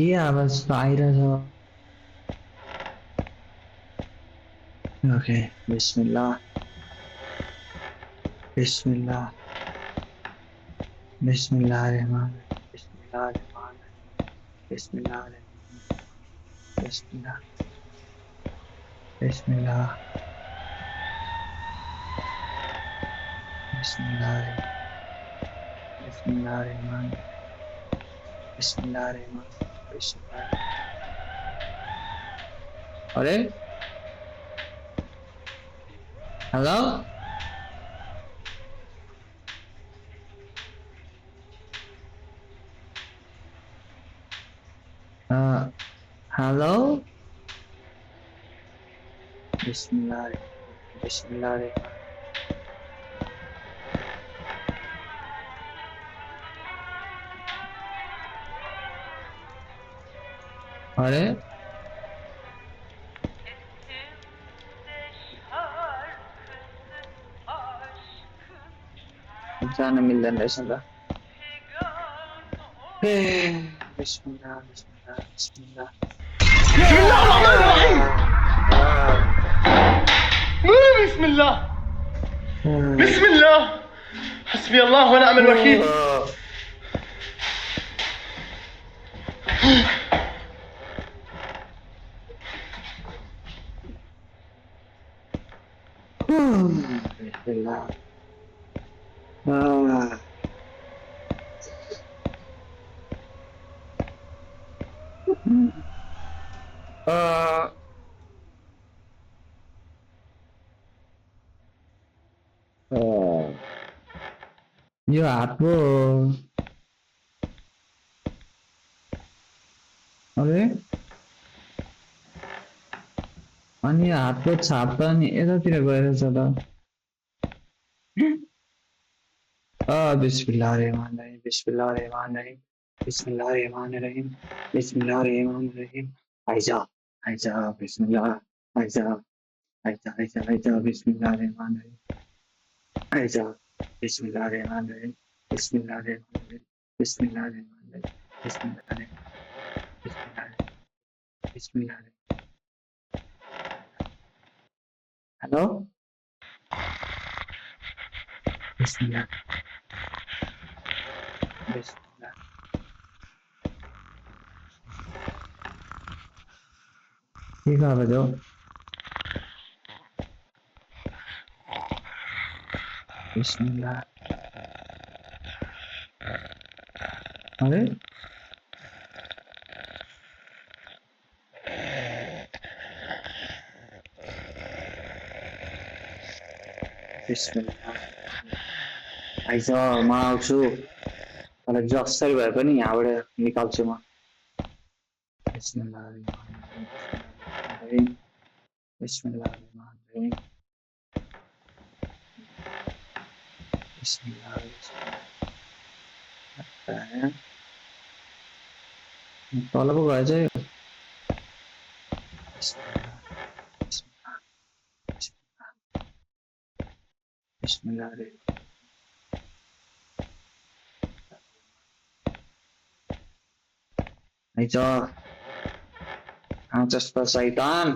के आवाज त आइरहेछ ओके बिस्मिल्लाह बिस्मिल्लाह बिस्मिल्लाह रहमान बिस्मिल्लाह रहमान बिस्मिल्लाह बिस्मिल्लाह बिस्मिल्लाह बिस्मिल्लाह बिस्मिल्लाह रहमान बिस्मिल्लाह रहमान बिस्मिल्लाह अरे हेलो हेलो बिस्मिल्लाह बिस्मिल्लाह अरे जाना मिल्दैन रहेछ नि त बिस्मिल्लाह बिस्मिल्लाह बिस्मिल्लाह بسم الله الرحمن الرحيم. بسم الله. بسم الله. حسبي الله ونعم الوكيل. बिस्मिल्लाह यो हात पो अरे अनि यो हातको छाप त अनि यतातिर गइरहेछ त बिस्मिल्लाहिर्रहमानिर्रहिम बिस्मिल्लाहिर्रहमानिर्रहिम बिस्मिल्लाहिर्रहमानिर्रहिम बिस्मिल्लाहिर्रहमानिर्रहिम आइजा आइजा बिस्मिल्लाह आइजा आइजा आइजा आइजा बिस्मिल्लाहिर्रहमानिर्रहिम आइजा बिस्मिल्लाहिर्रहमानिर्रहिम बिस्मिल्लाहिर्रहमानिर्रहिम बिस्मिल्लाहिर्रहमानिर्रहिम बिस्मिल्लाहिर्रहमानिर्रहिम बिस्मिल्लाहिर्रहमानिर्रहिम हेलो बिस्मिल्लाह बिस्मिल्लाह के कर रहे हो बिस्मिल्लाह अरे बिस्मिल्लाह आइज म आउँछु तर जसरी भए पनि यहाँबाट निकाल्छु म बिस्मिल्लाहिर्रहमानिर्रहिम बिस्मिल्लाहिर्रहमानिर्रहिम बिस्मिल्लाह तल पो गएछ यो बिस्मिल्लाह आइज आउँछस् त शैतान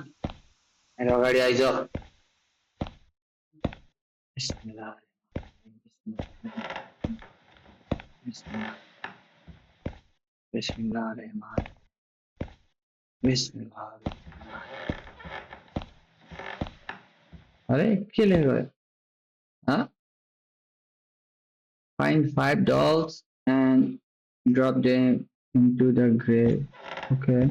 मेरो अगाडि आइज बिस्मिल्लाह बिस्मिल्लाह बिस्मिल्लाह रहमान बिस्मिल्लाह अरे के ले गयो Huh? Find 5 dolls and drop them into the grave. Okay.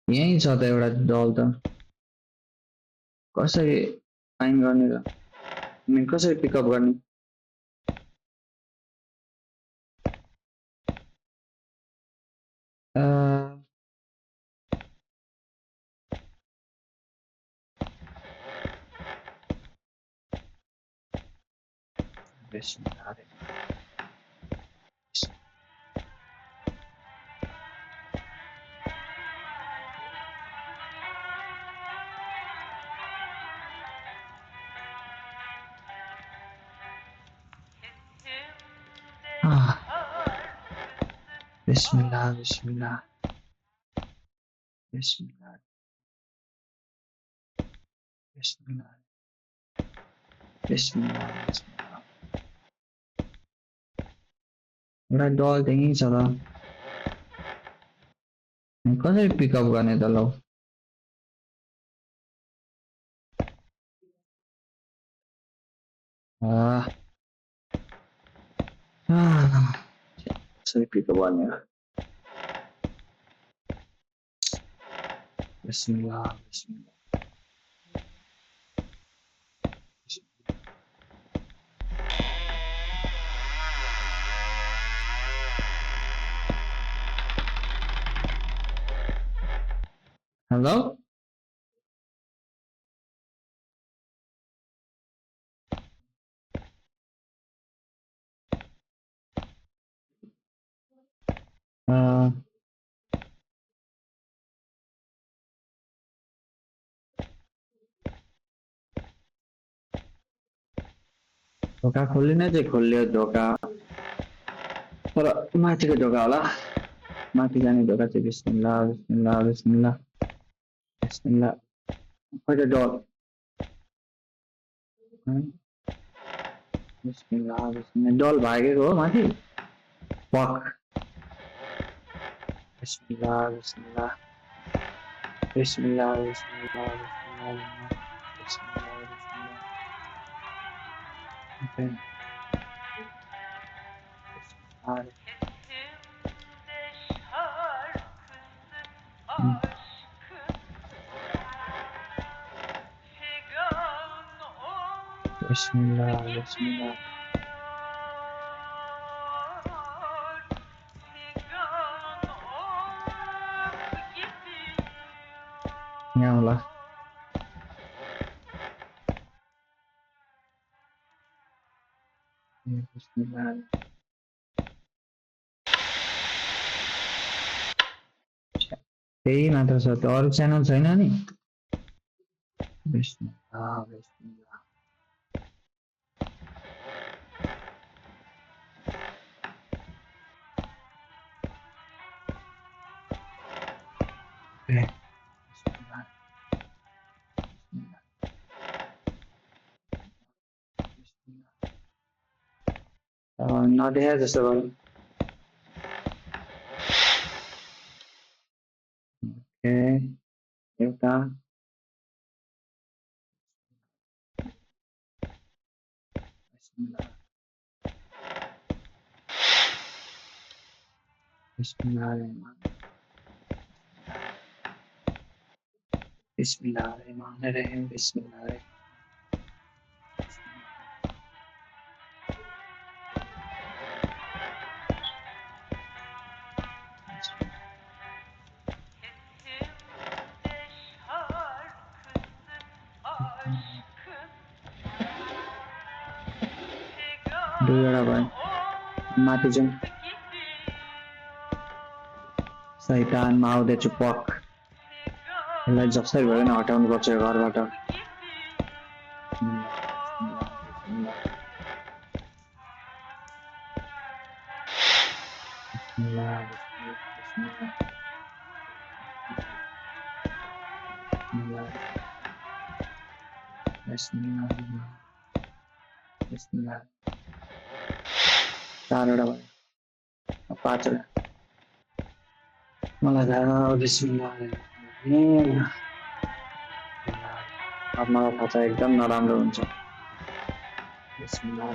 यही छ त एउटा डल त कसरी फाइन गर्ने र अनि कसरी पिकअप गर्ने Bismillah, Bismillah, Bismillah, Bismillah, Bismillah, Bismillah. एउटा डल त्यही छ त कसरी पिकअप गर्ने त ल कसरी पिकअप गर्ने Bismillah, Bismillah. Hello? ढोका खोल्ने चाहिँ खोल्यो ढोका तर माथिको ढोका होला माथि जाने ढोका चाहिँ बिस्मिल्लाह बिस्मिल्लाह बिस्मिल्लाह बिस्मिल्लाह कहिले डर बिस्मिल्लाह बिस्मिल्लाह डल भागेको हो माथि पक बिस्मिल्लाह बिस्मिल्लाह बिस्मिल्लाह बिस्मिल्लाह बिस्मिल्लाह बिस्मिल्लाह बिस्मिल्लाह ओके बिस्मिल्लाह बिस्मिल्लाह बिस्मिल्लाह यहाँ होला बिस्मिल्लाह त्यही मात्र छ त अरू च्यानल छैन नि बिस्मिल्लाह बिस्मिल्लाह बिस्मिल्लाह बिस्मिल्लाह नदेखाए जस्तो गरौँ ओके एउटा बिस्मिल्लाह बिस्मिल्लाह बिस्मिल्लाहिर्रहमानिर्रहीम बिस्मिल्लाह दुईवटा भयो माथि जाउँ शैतानमा आउँदैछु पक यसलाई जसरी भयो भने हटाउनु पर्छ यो घरबाट चारवटा भयो पाँचवटा मलाई थाहा बिस्मिल्लाह अब मलाई थाहा छ एकदम नराम्रो हुन्छ बिस्मिल्लाह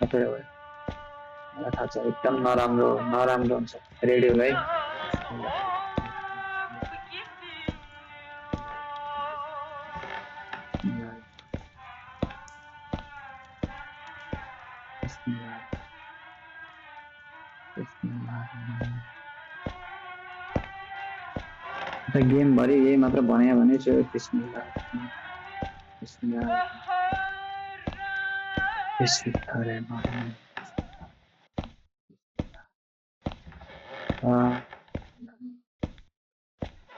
कतिवटा भयो मलाई थाहा छ एकदम नराम्रो नराम्रो हुन्छ रेडियोलाई गेम भरि यही मात्र भने भने छु बिस्मिल्लाह बिस्मिल्लाह बिस्मिल्लाह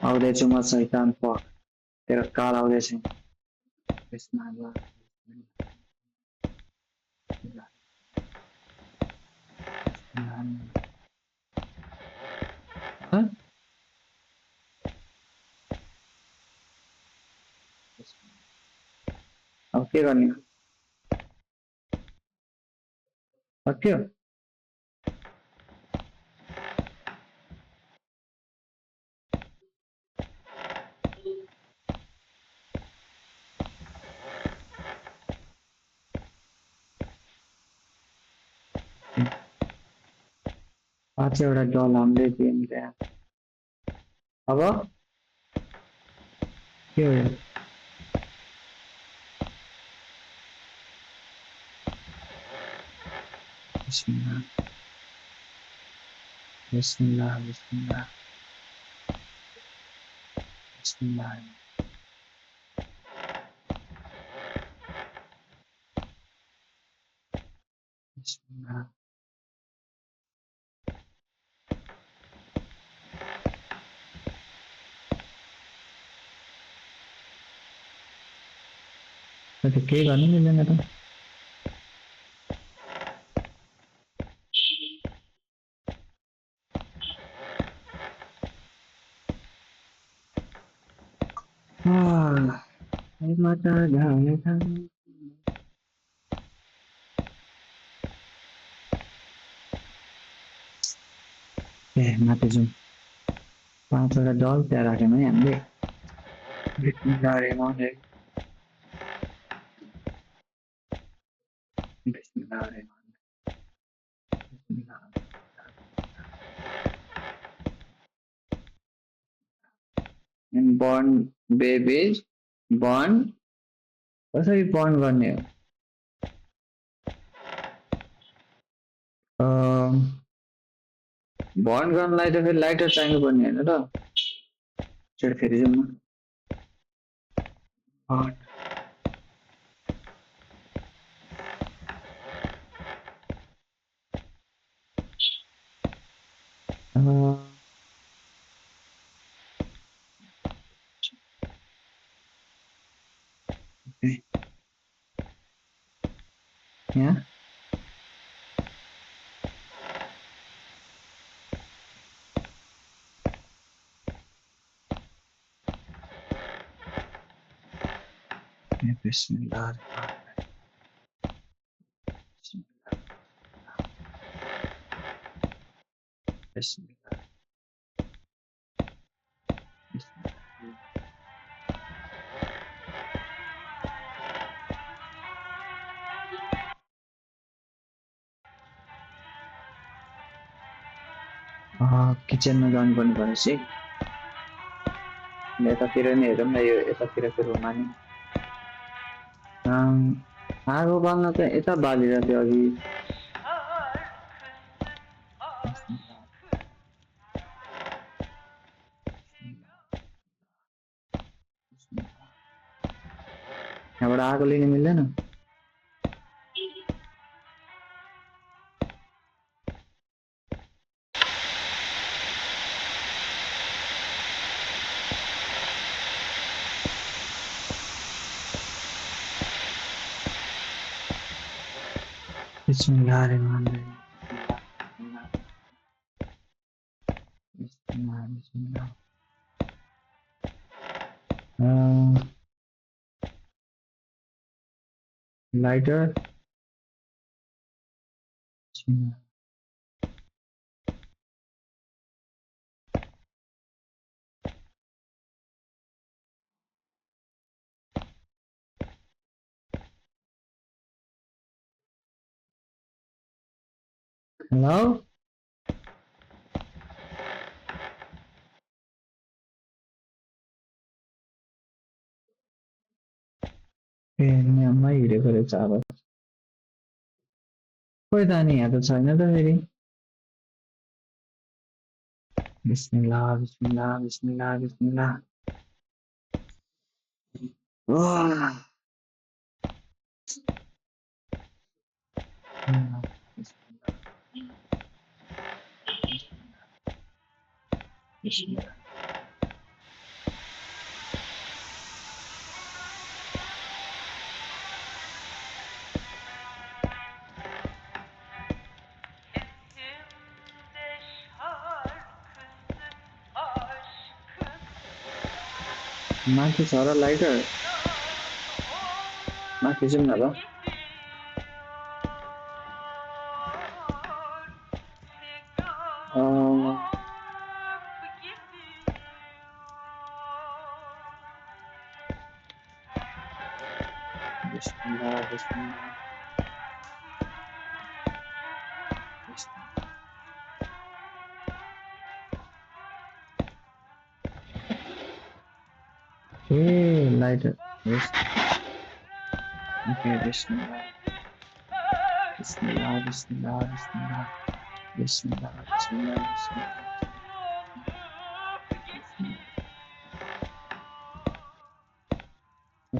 आउँदैछु म शैतान पक तेरो काल आउँदैछ बिस्मिल्लाह अब के गर्ने सक्यो पाँचवटा डल हामीले दियौँ त्यहाँ अब के हो यो बिस्मिल्लाह बिस्मिल्लाह बिस्मिल्लाह Bismillah. Bismillah. तो के गर्नु मिल्दैन त माता घाम ए माथि जाउँ 5 वटा डल त्यहाँ राखेन है हामीले बिस्मिल्लाहिर्रहमानिर्रहिम बिस्मिल्लाहिर्रहमानिर्रहिम बिस्मिल्लाह and born babies born कसरी born गर्ने हो born गर्नलाई त फेरि लाइटर चाहिनु पर्ने हैन त चेड फेरि जाउँ न born okay यहाँ बिस्मिल्लाह बिस्मिल्लाह किचनमा जानु पर्ने भनेपछि यतातिर नि हेरौँ न यो यतातिरको रुममा नि आगो बाल्न त यता बालेर थियो अघि यहाँबाट आगो लिन मिल्दैन बिस्मिल्लाहिर्रहमानिर्रहिम बिस्मिल्लाह बिस्मिल्लाह लाइटर हेलो ए यहाँ हिँडेको रहेछ अब खोइ त नि यहाँ त छैन त फेरि बिस्मिल्लाह बिस्मिल्लाह बिस्मिल्लाह बिस्मिल्लाह बिस्मिल्लाह माथि छ र लाइटर माथि जाउँ न ल बिस्मिल्लाह बिस्मिल्लाह lighter. Yes. Okay, Bismillah. Bismillah, Bismillah, Bismillah. Bismillah, Bismillah, Bismillah.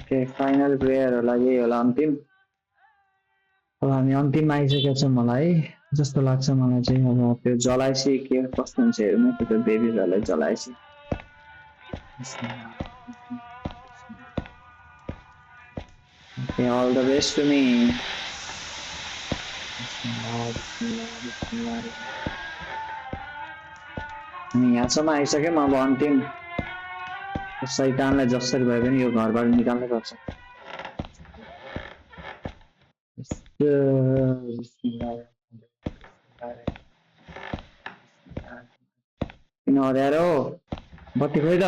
Okay final prayer होला यही होला अन्तिम अब हामी अन्तिममा आइसकेको छौँ मलाई जस्तो लाग्छ मलाई चाहिँ अब त्यो जलाएपछि के कस्तो हुन्छ हेर्नु त्यो बेबीहरूलाई जलाएपछि okay all the best to me हामी यहाँसम्म आइसक्यौँ अब अन्तिम शैतानलाई जसरी भए पनि यो घरबाट निकाल्नै पर्छ किन हराएर हो बत्ती खोइ त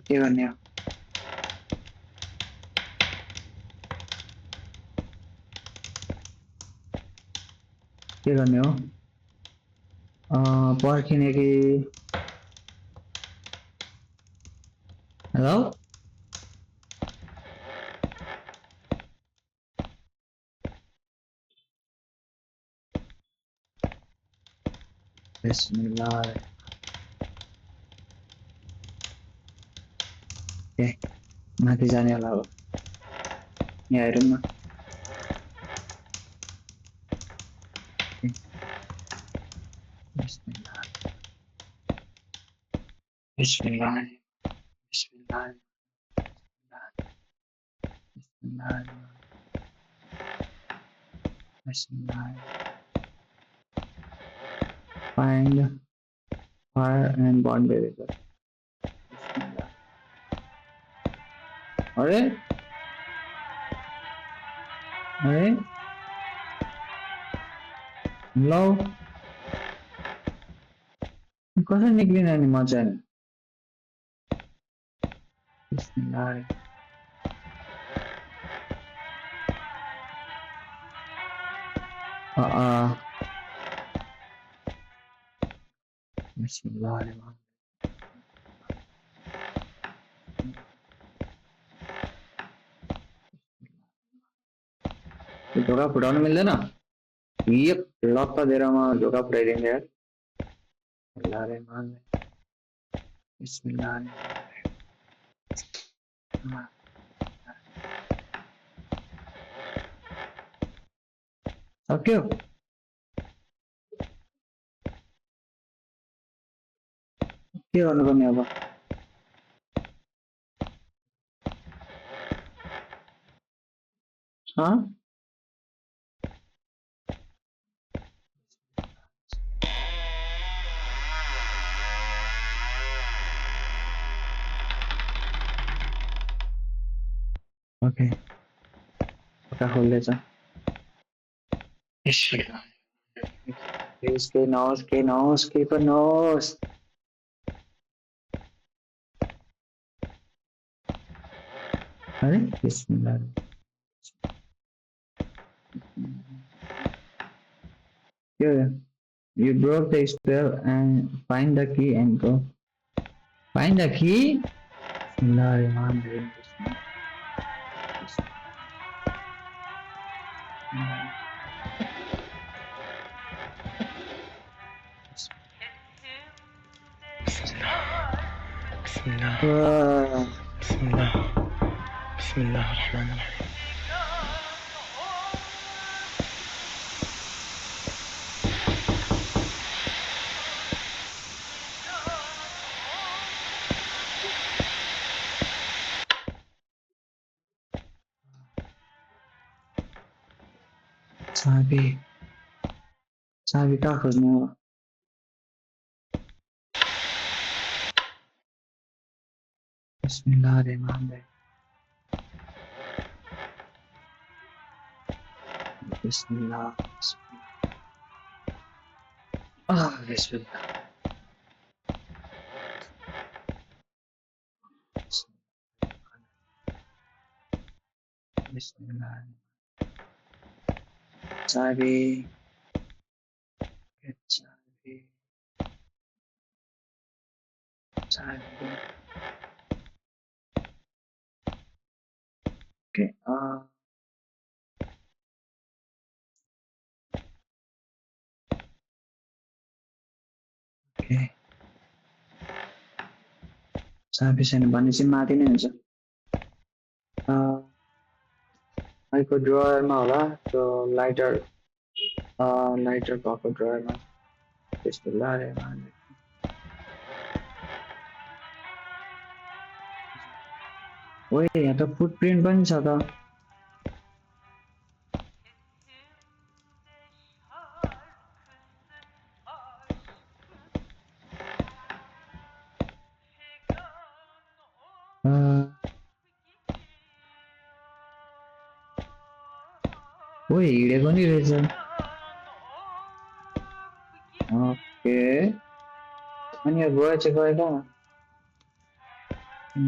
के गर्ने हो के गर्ने हो पर्खिने कि हेलो बिस्मिल्लाह ए माथि जाने होला हो यहाँ हेरौँ न बिस्मिल्लाह बिस्मिल्लाह बिस्मिल्लाह बिस्मिल्लाह बिस्मिल्लाह find fire and bond variable अरे अरे लौ कसरी निक्लिन नि म चाहिँ बिस्मिल्लाह बिस्मिल्लाह ढोका फुटाउनु मिल्दैन ये लत्ता दिएर म ढोका फुटाइदिन्छ यार बिस्मिल्लाह सक्यो के गर्नुपर्ने अब ओके ढोका खोल्दैछ प्लिज के नहोस् के पनि नहोस् अरे बिस्मिल्लाह You broke the spell and find the key and go. Find the key? Bismillahirrahmanirrahim. Bismillahirrahmanirrahim. चाबी कहाँ खोज्ने हो बिस्मिल्लाहिर्रहमानिर्रहीम बिस्मिल्लाह बिस्मिल्लाह Bismillah. Chabi. Get chabi. Chabi. Okay. Okay. Chabi छैन भने चाहिँ माथि नै हुन्छ आइको ड्रयरमा होला त्यो लाइटर भएको ड्रयरमा त्यस्तो लारे माने ओए यहाँ त फुटप्रिन्ट पनि छ त ओए हिँडेको नि रहेछ ओके अनि यो गयो चाहिँ गयो त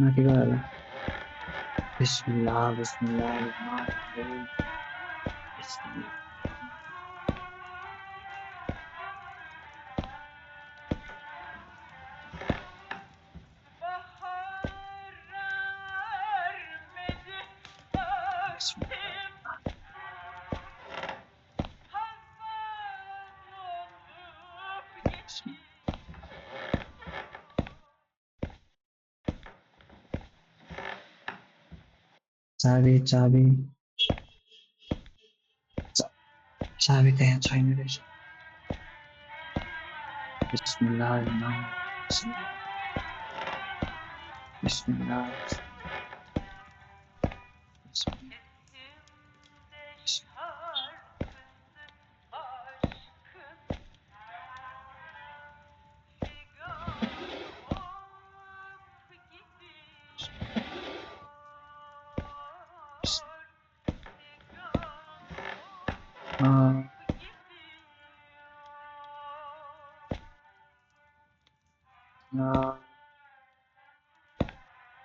माथि गयो होला बिस्मिल्लाह बिस्मिल्लाह बिस्मिल्लाह चाबी चाबी चाबी त यहाँ छैन रहेछ बिस्मिल्लाह बिस्मिल्लाह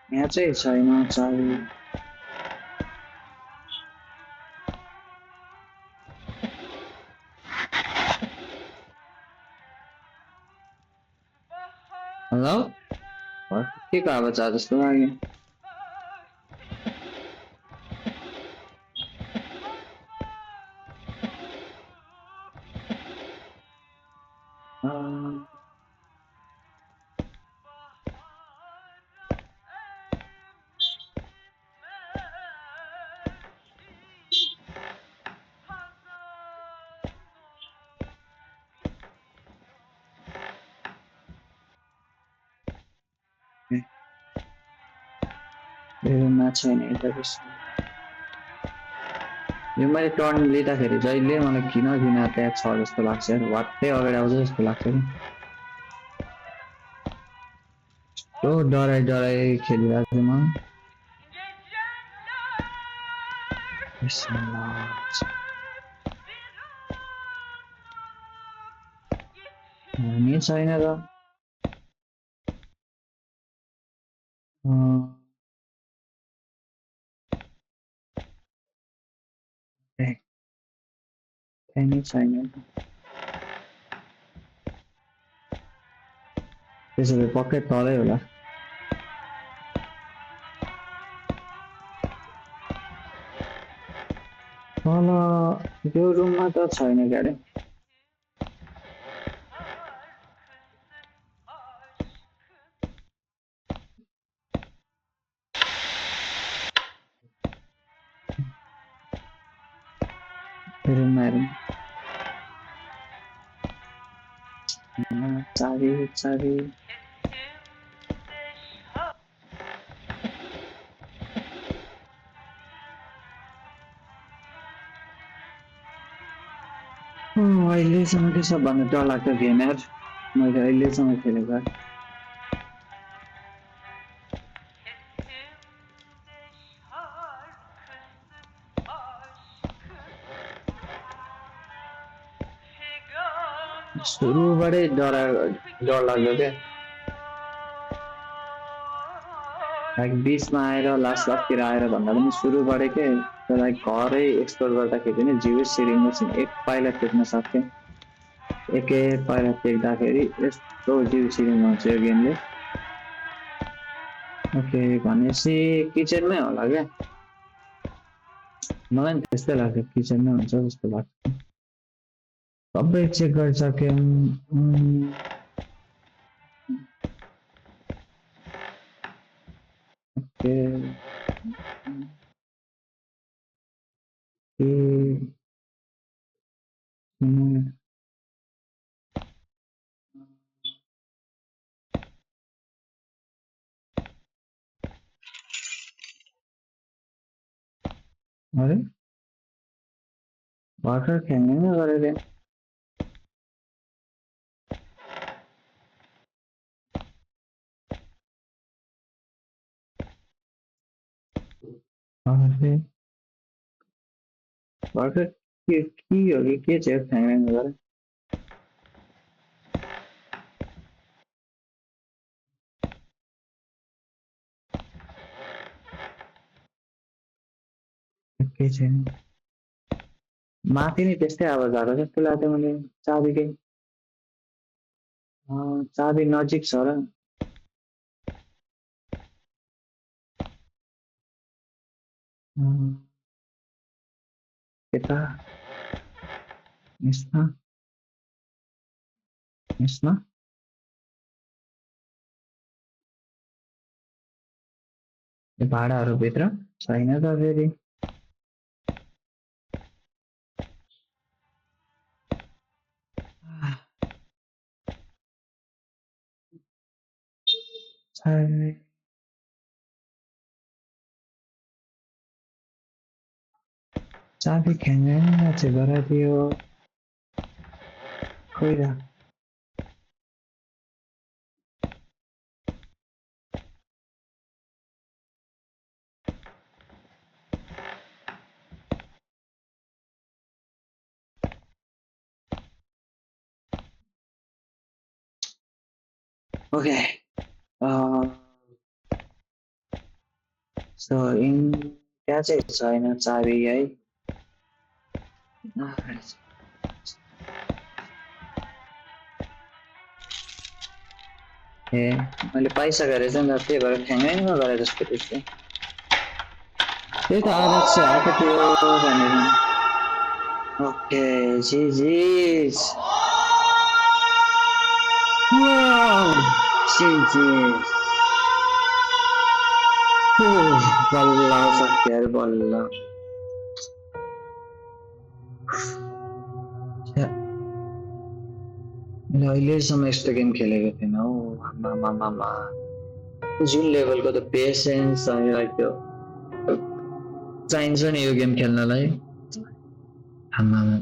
यहाँ चाहिँ छैन चाबी हेलो के को आवाज आयो जस्तो लाग्यो रुममा छैन यता यो मैले टर्न लिँदाखेरि जहिले मलाई किन त्यहाँ छ जस्तो लाग्छ वाट्टै अगाडि आउँछ जस्तो लाग्छ नि त्यो डराइ खेलिरहेको थिएँ म नि छैन र any छैन त्यसो भए पक्कै तलै होला तल त्यो रुममा त छैन गाडी रुममा चाबी चाबी अहिलेसम्म के सबभन्दा डरलाग्दो गेम यार मैले अहिलेसम्म खेलेको सुरुबाटै डर लाग्यो क्या लाइक बिचमा आएर लास्टतिर आएर भन्दा पनि सुरुबाटै के लाइक घरै एक्सप्लोर गर्दाखेरि नि जिरो सिरिङमा चाहिँ एक पाइला टेक्न सक्थेँ एकै पाइला टेक्दाखेरि यस्तो जिरो सिरिङ हुन्छ यो गेमले ओके भनेपछि किचनमै होला क्या मलाई पनि त्यस्तै लाग्छ किचनमै हुन्छ जस्तो लाग्छ सबै चेक गरिसक्यौँ ओके अरे भर्खर खेल्ने नै गरेर भर्खर के हो कि के चाहिँ फ्याङ्ग्याङ गरेर केही छैन माथि नि त्यस्तै आवाज आएको जस्तो लाग्यो मैले चाबीकै चाबी नजिक छ र यता यसमा यसमा यो भाडाहरूभित्र छैन त फेरि चाबी ख्याङ्ग्याङ चाहिँ गराइदियो खोइ र ओके सो इन त्यहाँ चाहिँ छैन चाबी है ए मैले पाइसकेको रहेछ नि त त्यही भएर फ्याङ्ग्याङ गरे जस्तो त्यस्तै त्यही त आवाज चाहिँ आएको थियो भनेर ओके जिजिज बल्ल सक्यो बल्ल मैले अहिलेसम्म यस्तो गेम खेलेको थिएन हौ आमामामा जुन लेभलको त पेसेन्स अनि लाइक त्यो चाहिन्छ नि यो गेम खेल्नलाई आमामा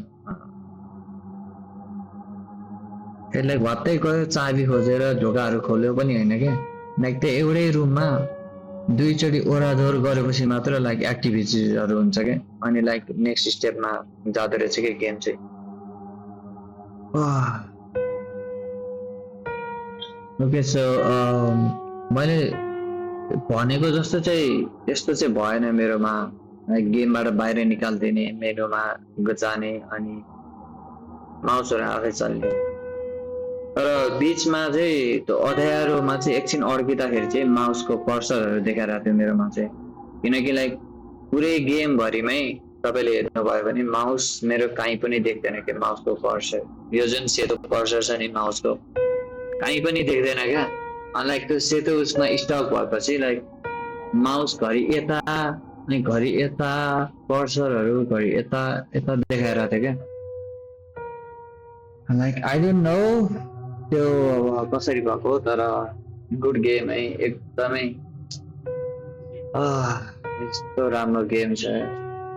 त्यसलाई भत्तै गयो चाबी खोजेर ढोकाहरू खोल्यो पनि होइन क्या लाइक त्यो एउटै रुममा दुईचोटि ओरादोर गरेपछि मात्र लाइक एक्टिभिटिजहरू हुन्छ क्या अनि लाइक नेक्स्ट स्टेपमा जाँदो रहेछ कि गेम चाहिँ ओके सो मैले भनेको जस्तो चाहिँ त्यस्तो चाहिँ भएन मेरोमा गेमबाट बाहिर निकाल्दिने मेनुमा जाने अनि माउसहरू आफै चल्ने तर बिचमा चाहिँ त्यो अँध्यारोमा चाहिँ एकछिन अड्किँदाखेरि चाहिँ माउसको कर्सरहरू देखाइरहेको थियो मेरोमा चाहिँ किनकि लाइक पुरै गेमभरिमै तपाईँले हेर्नुभयो भने माउस मेरो कहीँ पनि देख्दैन कि माउसको कर्सर यो जुन सेतो कर्सर छ नि माउसको कहीँ पनि देख्दैन क्या लाइक त्यो सेतो उसमा स्टक भएपछि लाइक माउस घरि यता अनि घरि यता कर्सरहरू घरि यता यता देखाइरहेको थियो क्या लाइक आई डोन्ट नो त्यो अब कसरी भएको तर गुड गेम है एकदमै यस्तो राम्रो गेम छ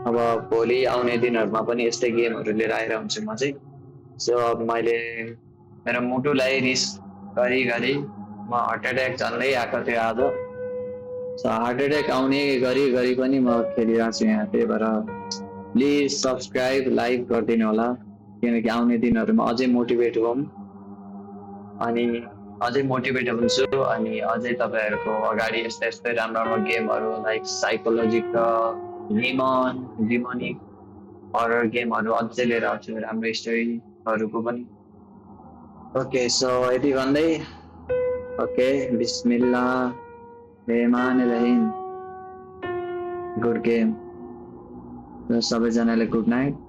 अब भोलि आउने दिनहरूमा पनि यस्तै गेमहरू लिएर आइरहेको हुन्छु म चाहिँ सो अब मैले मेरो मुटुलाई रिस गरी म हार्ट एट्याक झन्डै आएको थियो आज सो हार्ट एट्याक आउने गरी पनि म खेलिरहेको छु यहाँ त्यही भएर प्लिज सब्सक्राइब लाइक गरिदिनु होला किनकि आउने दिनहरूमा अझै मोटिभेट हौँ अनि अझै मोटिभेट हुन्छु अनि अझै तपाईँहरूको अगाडि यस्तै राम्रो गेमहरू लाइक साइकोलोजिकल डिमोनिक हरर गेमहरू अझै लिएर आउँछु राम्रो स्टोरीहरूको पनि ओके सो यति भन्दै ओके बिस्मिल्लाह रहमान रहिम गुड गेम सबैजनालाई गुड नाइट